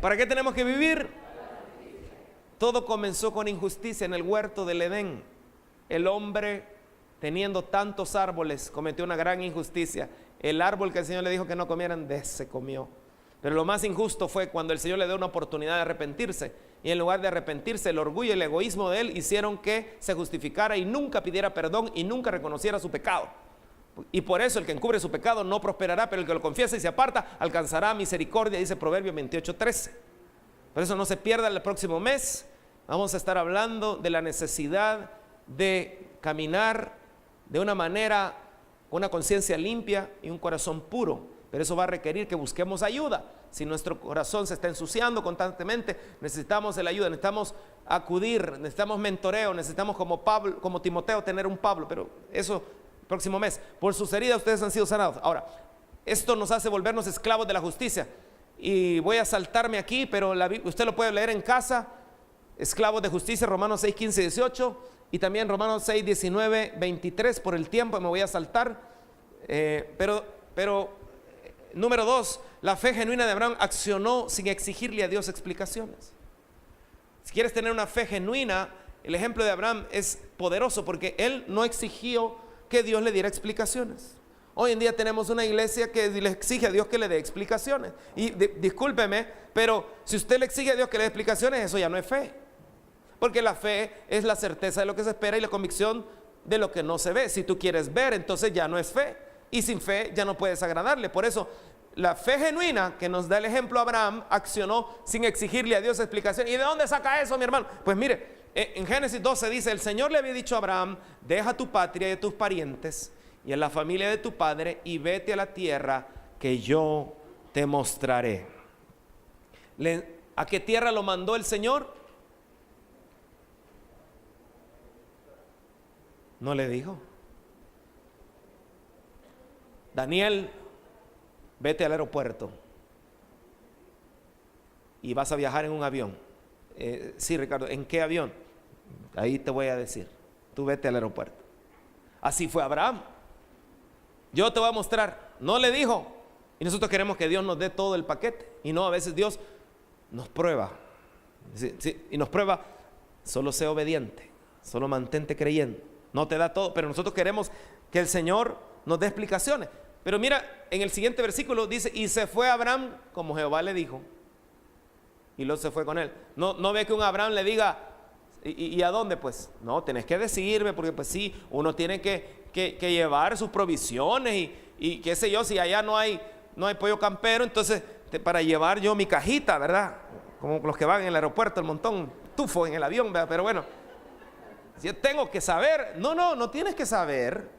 Speaker 1: ¿Para qué tenemos que vivir? Todo comenzó con injusticia en el huerto del Edén. El hombre, teniendo tantos árboles, cometió una gran injusticia. El árbol que el Señor le dijo que no comieran, de ese comió. Pero lo más injusto fue cuando el Señor le dio una oportunidad de arrepentirse, y en lugar de arrepentirse, el orgullo y el egoísmo de él hicieron que se justificara y nunca pidiera perdón y nunca reconociera su pecado. Y por eso el que encubre su pecado no prosperará, pero el que lo confiesa y se aparta alcanzará misericordia, dice Proverbio 28:13. Por eso no se pierda el próximo mes. Vamos a estar hablando de la necesidad de caminar de una manera, con una conciencia limpia y un corazón puro. Pero eso va a requerir que busquemos ayuda. Si nuestro corazón se está ensuciando constantemente, necesitamos de la ayuda, necesitamos acudir, necesitamos mentoreo, necesitamos como Pablo, como Timoteo, tener un Pablo. Pero eso próximo mes. Por sus heridas ustedes han sido sanados. Ahora, esto nos hace volvernos esclavos de la justicia. Y voy a saltarme aquí, pero usted lo puede leer en casa. Esclavos de justicia, Romanos 6, 15, 18. Y también Romanos 6, 19, 23. Por el tiempo me voy a saltar. Pero número 2, la fe genuina de Abraham accionó sin exigirle a Dios explicaciones. Si quieres tener una fe genuina, el ejemplo de Abraham es poderoso, porque él no exigió que Dios le diera explicaciones. Hoy en día tenemos una iglesia que le exige a Dios que le dé explicaciones. Y discúlpeme, pero si usted le exige a Dios que le dé explicaciones, eso ya no es fe. Porque la fe es la certeza de lo que se espera y la convicción de lo que no se ve. Si tú quieres ver, entonces ya no es fe. Y sin fe ya no puedes agradarle. Por eso la fe genuina que nos da el ejemplo Abraham accionó sin exigirle a Dios explicación. ¿Y de dónde saca eso, mi hermano? Pues mire, en Génesis 12 dice: el Señor le había dicho a Abraham: deja tu patria y a tus parientes y a la familia de tu padre y vete a la tierra que yo te mostraré. ¿A qué tierra lo mandó el Señor? No le dijo. Daniel, vete al aeropuerto y vas a viajar en un avión. Sí, Ricardo, ¿en qué avión? Ahí te voy a decir. Tú vete al aeropuerto. Así fue Abraham. Yo te voy a mostrar. No le dijo. Y nosotros queremos que Dios nos dé todo el paquete. Y no, a veces Dios nos prueba. Sí, y nos prueba: solo sé obediente, solo mantente creyendo. No te da todo, pero nosotros queremos que el Señor nos dé explicaciones. Pero mira, en el siguiente versículo dice: y se fue Abraham como Jehová le dijo. Y Lot se fue con él. No ve que un Abraham le diga: ¿y a dónde? Pues no, tenés que decirme, porque pues sí, uno tiene que llevar sus provisiones y qué sé yo, si allá no hay pollo campero, entonces para llevar yo mi cajita, ¿verdad? Como los que van en el aeropuerto, el montón tufo en el avión, ¿verdad? Pero bueno, si yo tengo que saber. No tienes que saber.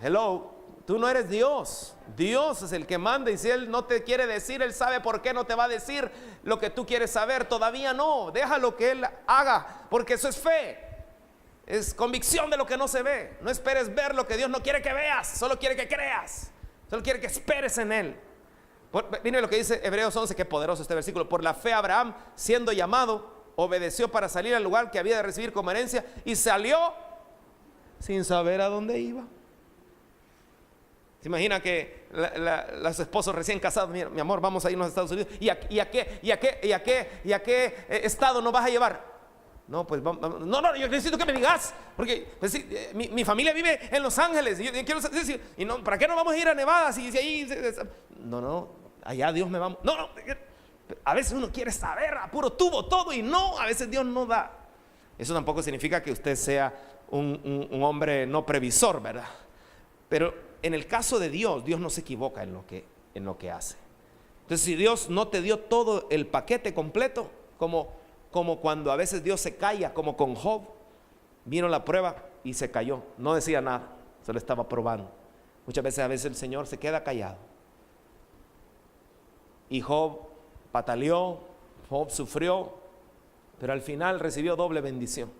Speaker 1: Hello, tú no eres Dios. Dios es el que manda, y si Él no te quiere decir, Él sabe por qué no te va a decir lo que tú quieres saber. Todavía no, déjalo que Él haga, porque eso es fe. Es convicción de lo que no se ve. No esperes ver lo que Dios no quiere que veas, solo quiere que creas, solo quiere que esperes en Él. Miren lo que dice Hebreos 11, qué poderoso este versículo. Por la fe Abraham, siendo llamado, obedeció para salir al lugar que había de recibir como herencia, y salió sin saber a dónde iba. ¿Se imagina que los esposos recién casados, mi amor, vamos a irnos a Estados Unidos? ¿Y a qué estado nos vas a llevar? No, pues no, yo necesito que me digas, porque pues, sí, mi familia vive en Los Ángeles, y yo quiero decir, y no, ¿para qué no vamos a ir a Nevada? Si ahí, no, allá Dios me va. No, a veces uno quiere saber a puro tubo todo, y no, a veces Dios no da. Eso tampoco significa que usted sea un hombre no previsor, ¿verdad? Pero en el caso de Dios no se equivoca en lo que hace. Entonces, si Dios no te dio todo el paquete completo, como cuando a veces Dios se calla, como con Job, vino la prueba y se cayó, no decía nada, se lo estaba probando. Muchas veces el Señor se queda callado. Y Job pataleó, Job sufrió, pero al final recibió doble bendición.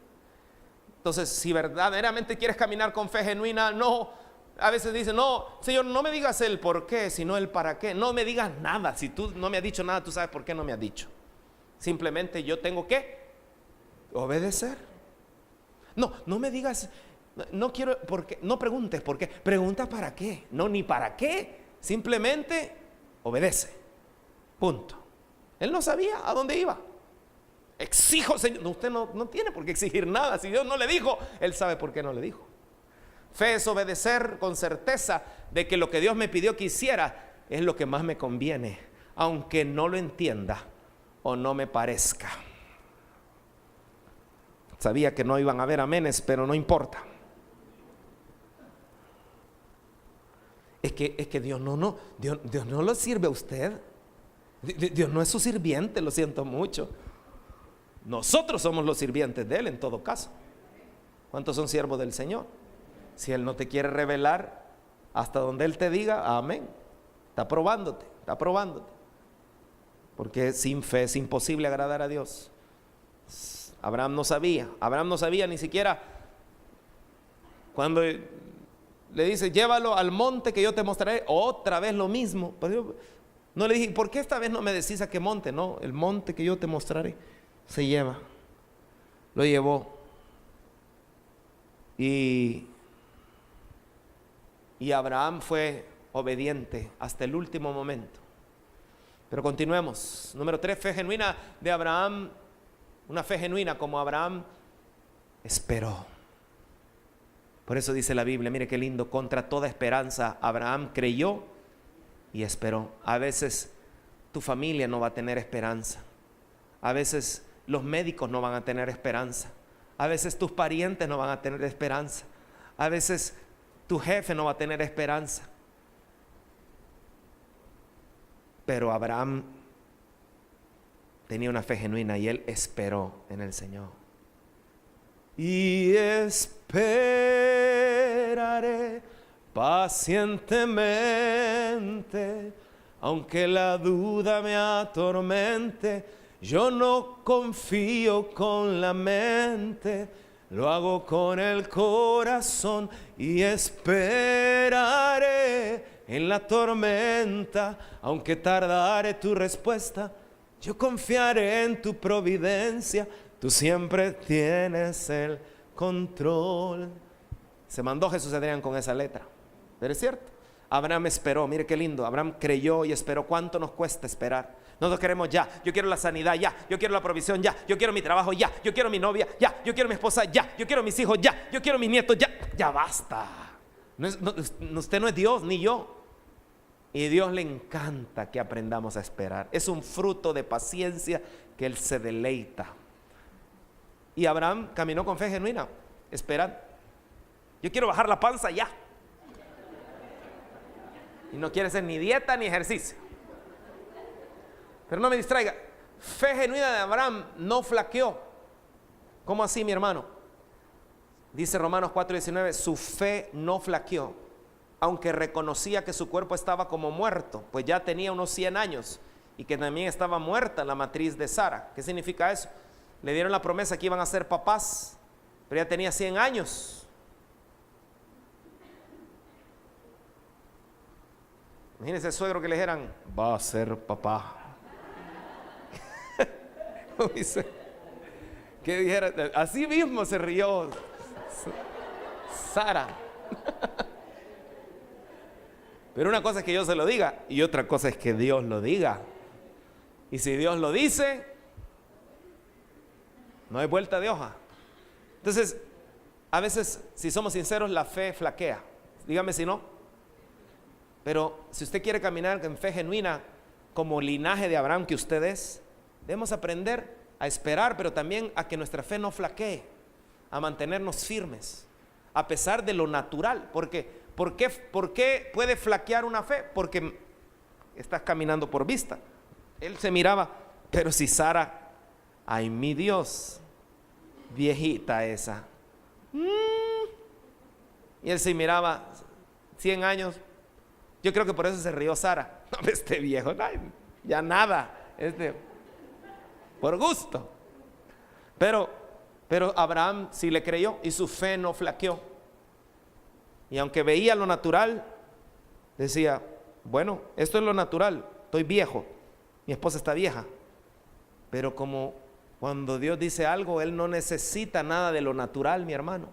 Speaker 1: Entonces, si verdaderamente quieres caminar con fe genuina, a veces dicen, no, Señor, no me digas el por qué, sino el para qué. No me digas nada. Si tú no me has dicho nada, tú sabes por qué no me has dicho. Simplemente yo tengo que obedecer. No me digas, no quiero, porque, no preguntes por qué, pregunta para qué. No, ni para qué, simplemente obedece. Punto. Él no sabía a dónde iba. Exijo, Señor. No, usted no tiene por qué exigir nada. Si Dios no le dijo, Él sabe por qué no le dijo. Fe es obedecer con certeza de que lo que Dios me pidió que hiciera es lo que más me conviene, aunque no lo entienda o no me parezca. Sabía que no iban a haber amenes, pero no importa. Es que Dios Dios no lo sirve a usted. Dios no es su sirviente, lo siento mucho. Nosotros somos los sirvientes de Él en todo caso. ¿Cuántos son siervos del Señor? Si Él no te quiere revelar hasta donde Él te diga, amén. Está probándote. Porque sin fe es imposible agradar a Dios. Abraham no sabía ni siquiera cuando le dice, llévalo al monte que yo te mostraré. Otra vez lo mismo. No le dije, ¿por qué esta vez no me decís a qué monte? No, el monte que yo te mostraré. Se lleva. Lo llevó. Y Abraham fue obediente hasta el último momento. Pero continuemos. Número 3, fe genuina de Abraham. Una fe genuina como Abraham esperó. Por eso dice la Biblia, mire qué lindo, contra toda esperanza Abraham creyó y esperó. A veces tu familia no va a tener esperanza. A veces los médicos no van a tener esperanza. A veces tus parientes no van a tener esperanza. A veces tu jefe no va a tener esperanza. Pero Abraham tenía una fe genuina y él esperó en el Señor. Y esperaré pacientemente, aunque la duda me atormente. Yo no confío con la mente, lo hago con el corazón y esperaré en la tormenta, aunque tardare tu respuesta. Yo confiaré en tu providencia, tú siempre tienes el control. Se mandó Jesús Adrián con esa letra, pero es cierto. Abraham esperó, mire qué lindo. Abraham creyó y esperó. ¿Cuánto nos cuesta esperar? Nosotros queremos ya. Yo quiero la sanidad ya. Yo quiero la provisión ya. Yo quiero mi trabajo ya. Yo quiero mi novia ya. Yo quiero mi esposa ya. Yo quiero mis hijos ya. Yo quiero mis nietos ya. Ya basta. Usted no es Dios ni yo. Y Dios le encanta que aprendamos a esperar. Es un fruto de paciencia que Él se deleita. Y Abraham caminó con fe genuina, esperando. Yo quiero bajar la panza ya. Y no quiere hacer ni dieta ni ejercicio. Pero no me distraiga. Fe genuina de Abraham no flaqueó. ¿Cómo así, mi hermano? Dice Romanos 4:19, su fe no flaqueó, aunque reconocía que su cuerpo estaba como muerto, pues ya tenía unos 100 años y que también estaba muerta la matriz de Sara. ¿Qué significa eso? Le dieron la promesa que iban a ser papás, pero ya tenía 100 años. Imagínense el suegro que le dijeran, va a ser papá. ¿Qué dijera? Así mismo se rió Sara. Pero una cosa es que yo se lo diga y otra cosa es que Dios lo diga. Y si Dios lo dice, no hay vuelta de hoja. Entonces, a veces, si somos sinceros, la fe flaquea. Dígame si no. Pero si usted quiere caminar en fe genuina, como linaje de Abraham que usted es, debemos aprender a esperar, pero también a que nuestra fe no flaquee, a mantenernos firmes, a pesar de lo natural. Porque, ¿por qué puede flaquear una fe? Porque estás caminando por vista. Él se miraba, pero si Sara, ay mi Dios, viejita esa. Y él se miraba 100 años. Yo creo que por eso se rió Sara. No, este viejo, ay, ya nada. Por gusto. Pero Abraham sí le creyó y su fe no flaqueó. Y aunque veía lo natural, decía, bueno, esto es lo natural, estoy viejo, mi esposa está vieja. Pero como cuando Dios dice algo, Él no necesita nada de lo natural, mi hermano.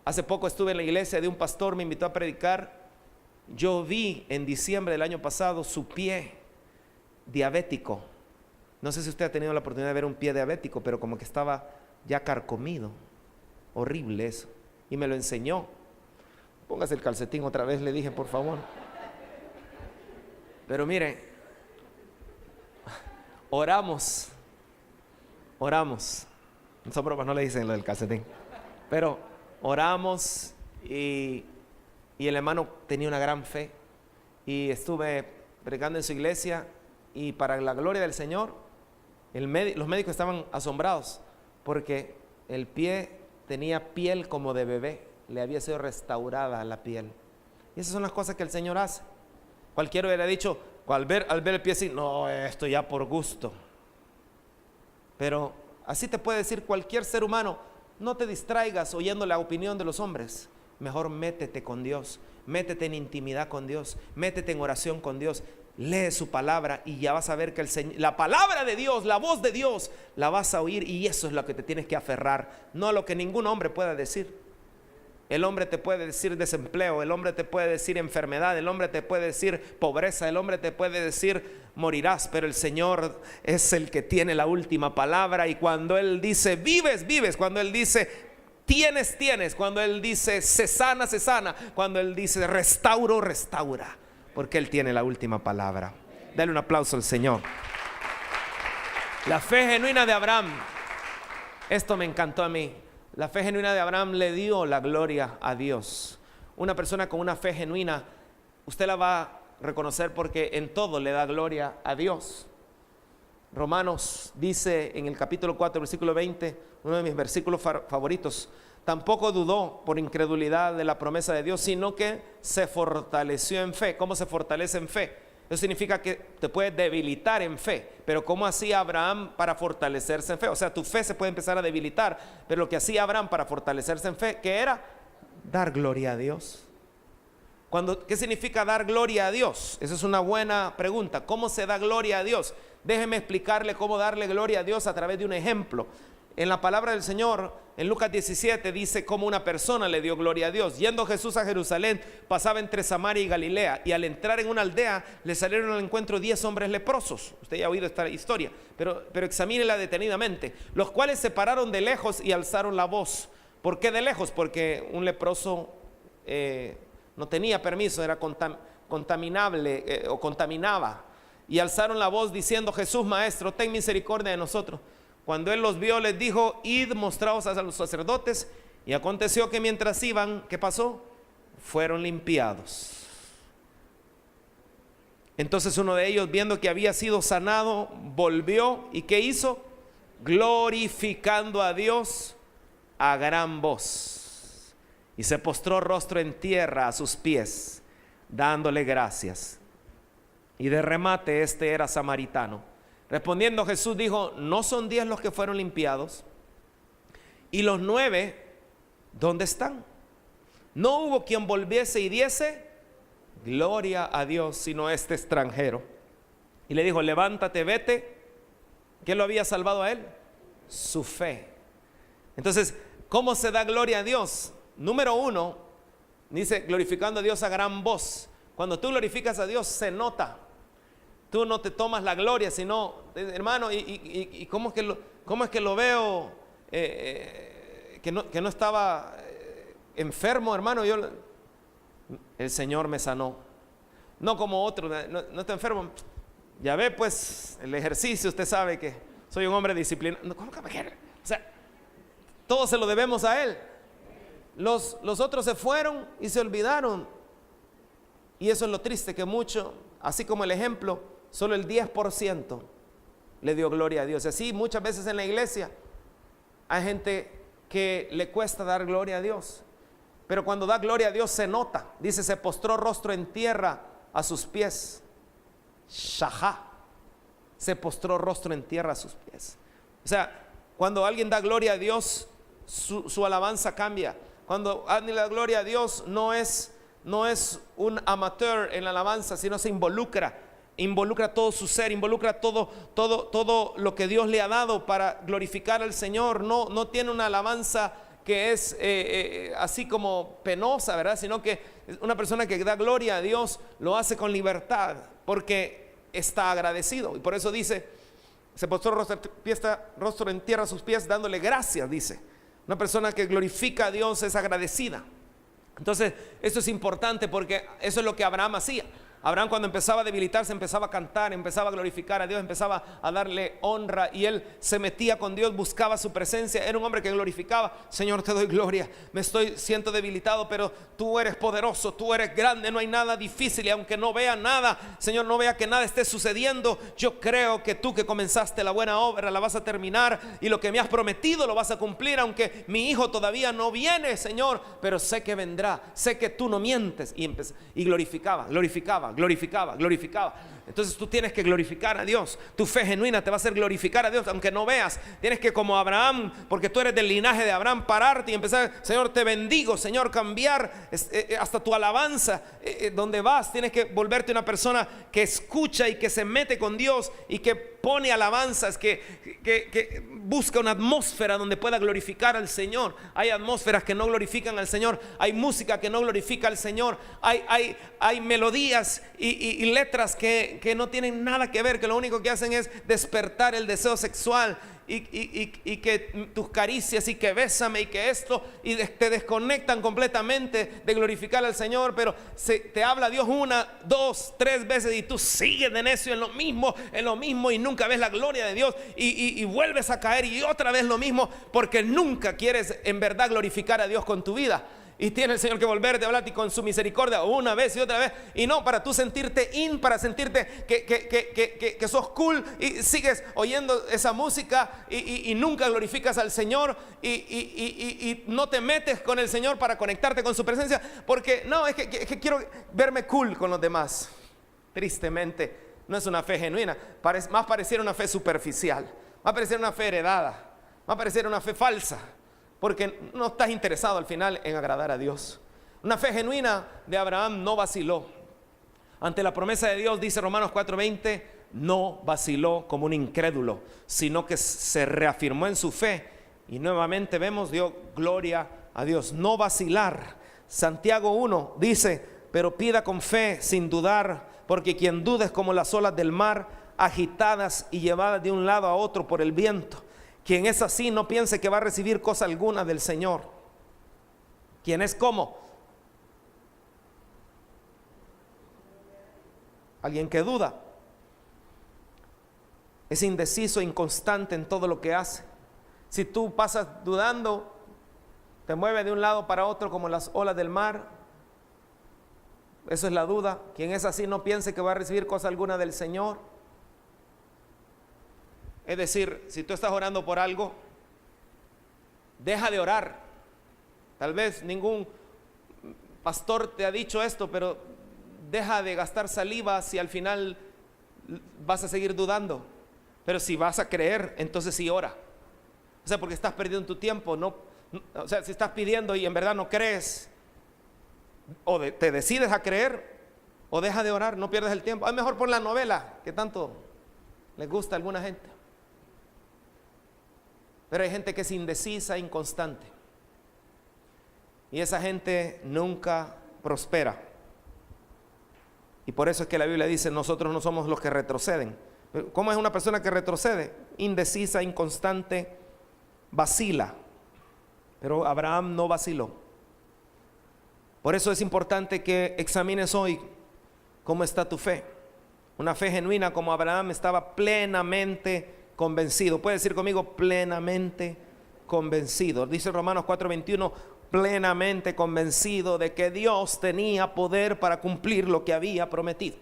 Speaker 1: Hace poco estuve en la iglesia de un pastor, me invitó a predicar. Yo vi en diciembre del año pasado su pie diabético. No sé si usted ha tenido la oportunidad de ver un pie diabético, pero como que estaba ya carcomido. Horrible eso. Y me lo enseñó. Póngase el calcetín otra vez, le dije, por favor. Pero mire, oramos. Son bromas, no le dicen lo del calcetín. Pero oramos y el hermano tenía una gran fe. Y estuve predicando en su iglesia y para la gloria del Señor, los médicos estaban asombrados porque el pie tenía piel como de bebé, le había sido restaurada la piel. Y esas son las cosas que el Señor hace. Cualquiera hubiera dicho, al ver el pie así, no, esto ya por gusto. Pero así te puede decir cualquier ser humano, no te distraigas oyendo la opinión de los hombres. Mejor métete con Dios, métete en intimidad con Dios, métete en oración con Dios. Lee su palabra y ya vas a ver que la palabra de Dios, la voz de Dios, la vas a oír y eso es lo que te tienes que aferrar, no a lo que ningún hombre pueda decir. El hombre te puede decir desempleo, el hombre te puede decir enfermedad, el hombre te puede decir pobreza, el hombre te puede decir morirás, pero el Señor es el que tiene la última palabra. Y cuando Él dice vives, vives, cuando Él dice tienes, tienes, cuando Él dice se sana, se sana, cuando Él dice restauro, restaura, porque Él tiene la última palabra. Dale un aplauso al Señor. La fe genuina de Abraham, esto me encantó a mí. La fe genuina de Abraham le dio la gloria a Dios. Una persona con una fe genuina, usted la va a reconocer porque en todo le da gloria a Dios. Romanos dice en el capítulo 4, versículo 20, uno de mis versículos favoritos, tampoco dudó por incredulidad de la promesa de Dios, sino que se fortaleció en fe. ¿Cómo se fortalece en fe? Eso significa que te puedes debilitar en fe. Pero ¿cómo hacía Abraham para fortalecerse en fe? O sea, tu fe se puede empezar a debilitar, pero lo que hacía Abraham para fortalecerse en fe, ¿qué era? Dar gloria a Dios. ¿Qué significa dar gloria a Dios? Esa es una buena pregunta. ¿Cómo se da gloria a Dios? Déjeme explicarle cómo darle gloria a Dios a través de un ejemplo. En la palabra del Señor, en Lucas 17, dice cómo una persona le dio gloria a Dios. Yendo Jesús a Jerusalén, pasaba entre Samaria y Galilea, y al entrar en una aldea, le salieron al encuentro 10 hombres leprosos. Usted ya ha oído esta historia, pero examínela detenidamente. Los cuales se pararon de lejos y alzaron la voz. ¿Por qué de lejos? Porque un leproso no tenía permiso, era contaminable o contaminaba. Y alzaron la voz diciendo, Jesús, Maestro, ten misericordia de nosotros. Cuando Él los vio, les dijo, id, mostraos a los sacerdotes. Y aconteció que mientras iban, ¿qué pasó? Fueron limpiados. Entonces uno de ellos, viendo que había sido sanado, volvió. ¿Y qué hizo? Glorificando a Dios a gran voz. Y se postró rostro en tierra a sus pies, dándole gracias. Y de remate este era samaritano. Respondiendo Jesús dijo, ¿no son 10 los que fueron limpiados? ¿Y los 9 dónde están? No hubo quien volviese y diese gloria a Dios, sino este extranjero. Y le dijo, levántate, vete. ¿Qué lo había salvado a él? Su fe. Entonces, ¿cómo se da gloria a Dios? Número 1, Dice, glorificando a Dios a gran voz. Cuando tú glorificas a Dios, se nota. Tú no te tomas la gloria, sino, hermano, ¿y cómo es que lo veo? Que no estaba enfermo, hermano. El Señor me sanó. No como otro, no está enfermo. Ya ve, pues, el ejercicio, usted sabe que soy un hombre disciplinado. ¿Cómo que me quiere? O sea, todo se lo debemos a Él. Los otros se fueron y se olvidaron. Y eso es lo triste, que mucho, así como el ejemplo, solo el 10% le dio gloria a Dios. Así muchas veces en la iglesia hay gente que le cuesta dar gloria a Dios, pero cuando da gloria a Dios se nota. Dice, se postró rostro en tierra a sus pies. Shahá. Se postró rostro en tierra a sus pies. O sea, cuando alguien da gloria a Dios, su alabanza cambia. Cuando alguien da gloria a Dios, no es un amateur en la alabanza, sino se involucra todo su ser, involucra todo lo que Dios le ha dado para glorificar al Señor. No tiene una alabanza que es así como penosa, ¿verdad? Sino que una persona que da gloria a Dios lo hace con libertad, porque está agradecido. Y por eso dice, se postró rostro en tierra a sus pies, dándole gracias, dice. Una persona que glorifica a Dios es agradecida. Entonces, esto es importante, porque eso es lo que Abraham hacía. Abraham, cuando empezaba a debilitarse, empezaba a cantar, empezaba a glorificar a Dios, empezaba a darle honra, y él se metía con Dios, buscaba su presencia. Era un hombre que glorificaba. Señor, te doy gloria, siento debilitado, pero tú eres poderoso, tú eres grande, no hay nada difícil, y aunque no vea nada, Señor, no vea que nada esté sucediendo, yo creo que tú que comenzaste la buena obra la vas a terminar, y lo que me has prometido lo vas a cumplir, aunque mi hijo todavía no viene, Señor, pero sé que vendrá, sé que tú no mientes. Y glorificaba. Entonces tú tienes que glorificar a Dios. Tu fe genuina te va a hacer glorificar a Dios, aunque no veas. Tienes que, como Abraham, porque tú eres del linaje de Abraham, pararte y empezar, Señor, te bendigo, Señor, cambiar hasta tu alabanza. Donde vas, tienes que volverte una persona que escucha y que se mete con Dios y que pone alabanzas, que busca una atmósfera donde pueda glorificar al Señor. Hay atmósferas que no glorifican al Señor, hay música que no glorifica al Señor, hay melodías y letras que no tienen nada que ver, que lo único que hacen es despertar el deseo sexual, y que tus caricias, y que bésame, y que esto, y te desconectan completamente de glorificar al Señor. Pero te habla Dios 1, 2, 3 veces y tú sigues de necio en lo mismo, y nunca ves la gloria de Dios, y vuelves a caer y otra vez lo mismo, porque nunca quieres en verdad glorificar a Dios con tu vida. Y tiene el Señor que volverte a hablar con su misericordia una vez y otra vez, y no para tú sentirte para sentirte que sos cool, y sigues oyendo esa música y nunca glorificas al Señor, y no te metes con el Señor para conectarte con su presencia, porque no, es que quiero verme cool con los demás. Tristemente no es una fe genuina, más pareciera una fe superficial, más pareciera una fe heredada, más pareciera una fe falsa, porque no estás interesado al final en agradar a Dios. Una fe genuina de Abraham no vaciló ante la promesa de Dios. Dice Romanos 4:20, no vaciló como un incrédulo, sino que se reafirmó en su fe, y nuevamente vemos, dio gloria a Dios. No vacilar. Santiago 1 dice, pero pida con fe sin dudar, porque quien duda es como las olas del mar, agitadas y llevadas de un lado a otro por el viento. Quien es así no piense que va a recibir cosa alguna del Señor. ¿Quién es como? Alguien que duda. Es indeciso, inconstante en todo lo que hace. Si tú pasas dudando, te mueve de un lado para otro como las olas del mar. Eso es la duda. Quien es así no piense que va a recibir cosa alguna del Señor. Es decir, si tú estás orando por algo, deja de orar. Tal vez ningún pastor te ha dicho esto, pero deja de gastar saliva si al final vas a seguir dudando. Pero si vas a creer, entonces sí ora. O sea, porque estás perdiendo tu tiempo. O sea, si estás pidiendo y en verdad no crees, o te decides a creer, o deja de orar, no pierdes el tiempo. Es mejor por la novela, que tanto les gusta a alguna gente. Pero hay gente que es indecisa, inconstante. y esa gente nunca prospera. Y por eso es que la Biblia dice, nosotros no somos los que retroceden. ¿Cómo es una persona que retrocede? Indecisa, inconstante, vacila. Pero Abraham no vaciló. Por eso es importante que examines hoy cómo está tu fe. Una fe genuina como Abraham estaba plenamente convencido. Puede decir conmigo, plenamente convencido. Dice Romanos 4:21, plenamente convencido de que Dios tenía poder para cumplir lo que había prometido.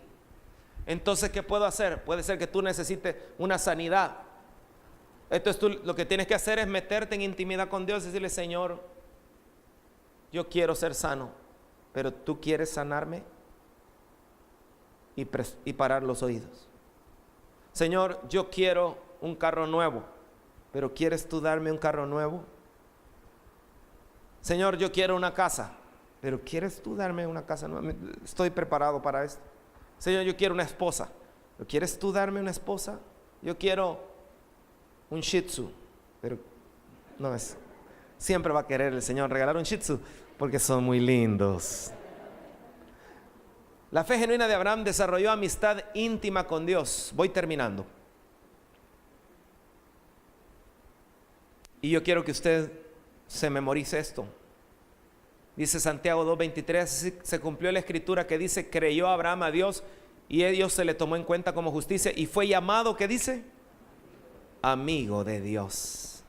Speaker 1: Entonces, ¿qué puedo hacer? Puede ser que tú necesites una sanidad. Entonces tú lo que tienes que hacer es meterte en intimidad con Dios y decirle, Señor, yo quiero ser sano, pero tú quieres sanarme, y parar los oídos. Señor, yo quiero un carro nuevo, pero ¿quieres tú darme un carro nuevo? Señor, yo quiero una casa, pero ¿quieres tú darme una casa nueva? Estoy preparado para esto. Señor, yo quiero una esposa, pero ¿quieres tú darme una esposa? Yo quiero un Shih Tzu, pero no es. Siempre va a querer el Señor regalar un Shih Tzu porque son muy lindos. La fe genuina de Abraham desarrolló amistad íntima con Dios. Voy terminando. Y yo quiero que usted se memorice esto. Dice Santiago 2:23, se cumplió la escritura que dice, creyó Abraham a Dios y a Dios se le tomó en cuenta como justicia y fue llamado, ¿qué dice? Amigo de Dios.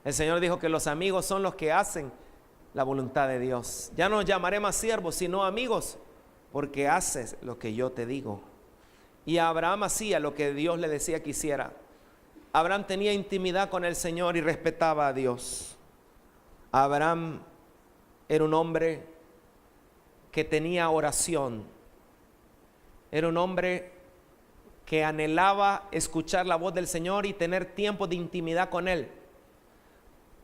Speaker 1: El Señor dijo que los amigos son los que hacen la voluntad de Dios. Ya no llamaré más siervos, sino amigos, porque haces lo que yo te digo. Y Abraham hacía lo que Dios le decía que hiciera. Abraham tenía intimidad con el Señor y respetaba a Dios. Abraham era un hombre que tenía oración. Era un hombre que anhelaba escuchar la voz del Señor y tener tiempo de intimidad con Él.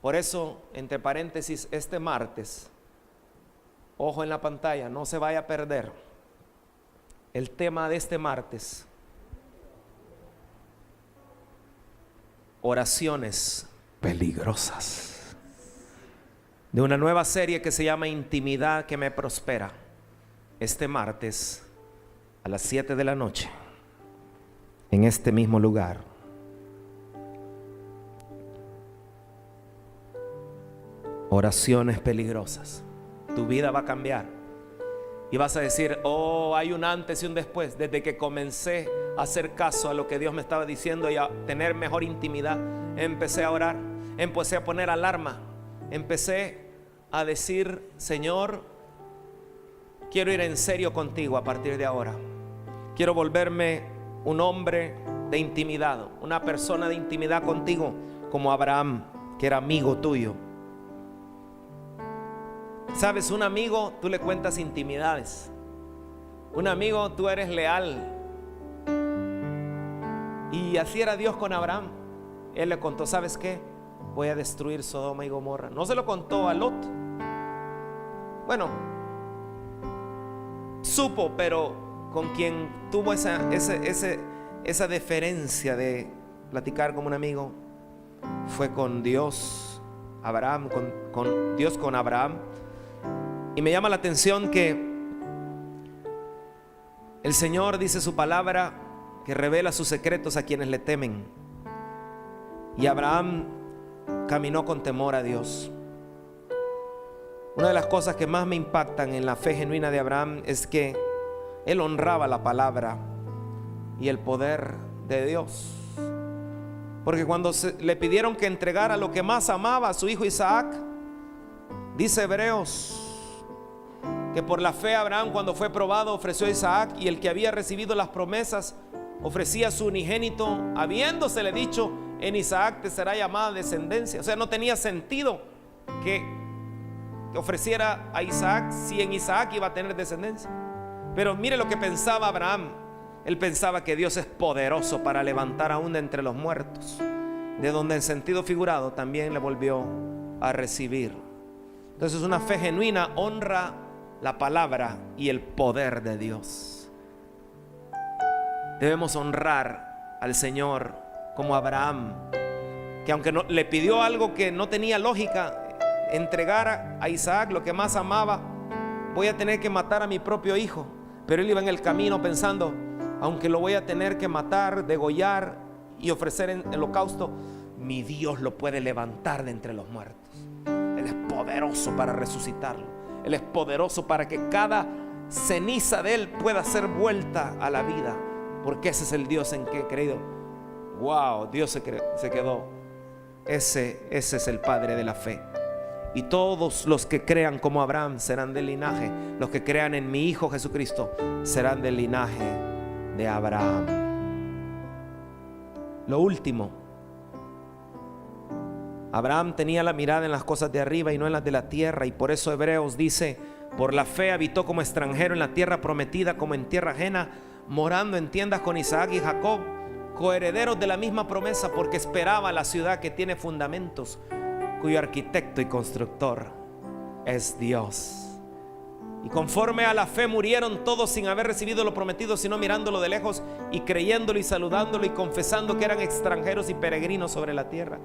Speaker 1: Por eso, entre paréntesis, este martes, ojo en la pantalla, no se vaya a perder el tema de este martes: oraciones peligrosas, de una nueva serie que se llama Intimidad que me prospera. Este martes a las 7 de la noche, en este mismo lugar. Oraciones peligrosas. Tu vida va a cambiar y vas a decir, oh, hay un antes y un después. Desde que comencé a hacer caso a lo que Dios me estaba diciendo y a tener mejor intimidad, empecé a orar, empecé a poner alarma, empecé a decir, Señor, quiero ir en serio contigo a partir de ahora. Quiero volverme un hombre de intimidad, una persona de intimidad contigo, como Abraham, que era amigo tuyo. Sabes, un amigo, tú le cuentas intimidades. Un amigo, tú eres leal. Y así era Dios con Abraham. Él le contó, ¿sabes qué? Voy a destruir Sodoma y Gomorra. No se lo contó a Lot. Bueno, supo, pero con quien tuvo esa deferencia de platicar como un amigo fue con Dios, Abraham, con Dios, con Abraham. Y me llama la atención que el Señor dice su palabra que revela sus secretos a quienes le temen. Y Abraham caminó con temor a Dios. Una de las cosas que más me impactan en la fe genuina de Abraham es que él honraba la palabra y el poder de Dios. Porque cuando le pidieron que entregara lo que más amaba, a su hijo Isaac, dice Hebreos que por la fe Abraham, cuando fue probado, ofreció a Isaac, y el que había recibido las promesas ofrecía a su unigénito, habiéndosele dicho, en Isaac te será llamada descendencia. O sea, no tenía sentido que ofreciera a Isaac si en Isaac iba a tener descendencia. Pero mire lo que pensaba Abraham. Él pensaba que Dios es poderoso para levantar aún de entre los muertos, de donde en sentido figurado también le volvió a recibir. Entonces, una fe genuina honra la palabra y el poder de Dios. Debemos honrar al Señor como Abraham, que aunque no, le pidió algo que no tenía lógica, entregar a Isaac lo que más amaba, voy a tener que matar a mi propio hijo. Pero él iba en el camino pensando, aunque lo voy a tener que matar, degollar y ofrecer en holocausto, mi Dios lo puede levantar de entre los muertos. Él es poderoso para resucitarlo. Él es poderoso para que cada ceniza de él pueda ser vuelta a la vida, porque ese es el Dios en que he creído. Wow, Dios se quedó. Ese es el Padre de la fe. Y todos los que crean como Abraham serán del linaje. Los que crean en mi Hijo Jesucristo serán del linaje de Abraham. Lo último, Abraham tenía la mirada en las cosas de arriba y no en las de la tierra, y por eso Hebreos dice: por la fe habitó como extranjero en la tierra prometida, como en tierra ajena, morando en tiendas con Isaac y Jacob, coherederos de la misma promesa, porque esperaba la ciudad que tiene fundamentos, cuyo arquitecto y constructor es Dios. Y conforme a la fe murieron todos sin haber recibido lo prometido, sino mirándolo de lejos y creyéndolo y saludándolo y confesando que eran extranjeros y peregrinos sobre la tierra.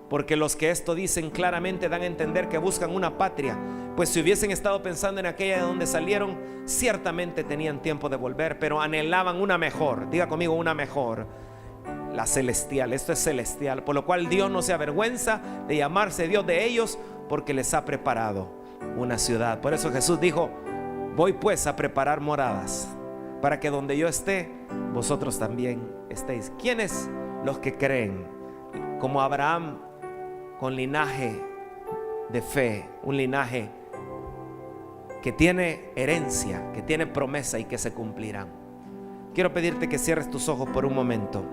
Speaker 1: Porque los que esto dicen claramente dan a entender que buscan una patria, pues si hubiesen estado pensando en aquella de donde salieron, ciertamente tenían tiempo de volver, pero anhelaban una mejor. Diga conmigo, una mejor, la celestial. Esto es celestial, por lo cual Dios no se avergüenza de llamarse Dios de ellos, porque les ha preparado una ciudad. Por eso Jesús dijo: voy pues a preparar moradas, para que donde yo esté, vosotros también estéis. ¿Quiénes? Los que creen como Abraham, con linaje de fe, un linaje que tiene herencia, que tiene promesa y que se cumplirá. Quiero pedirte que cierres tus ojos por un momento.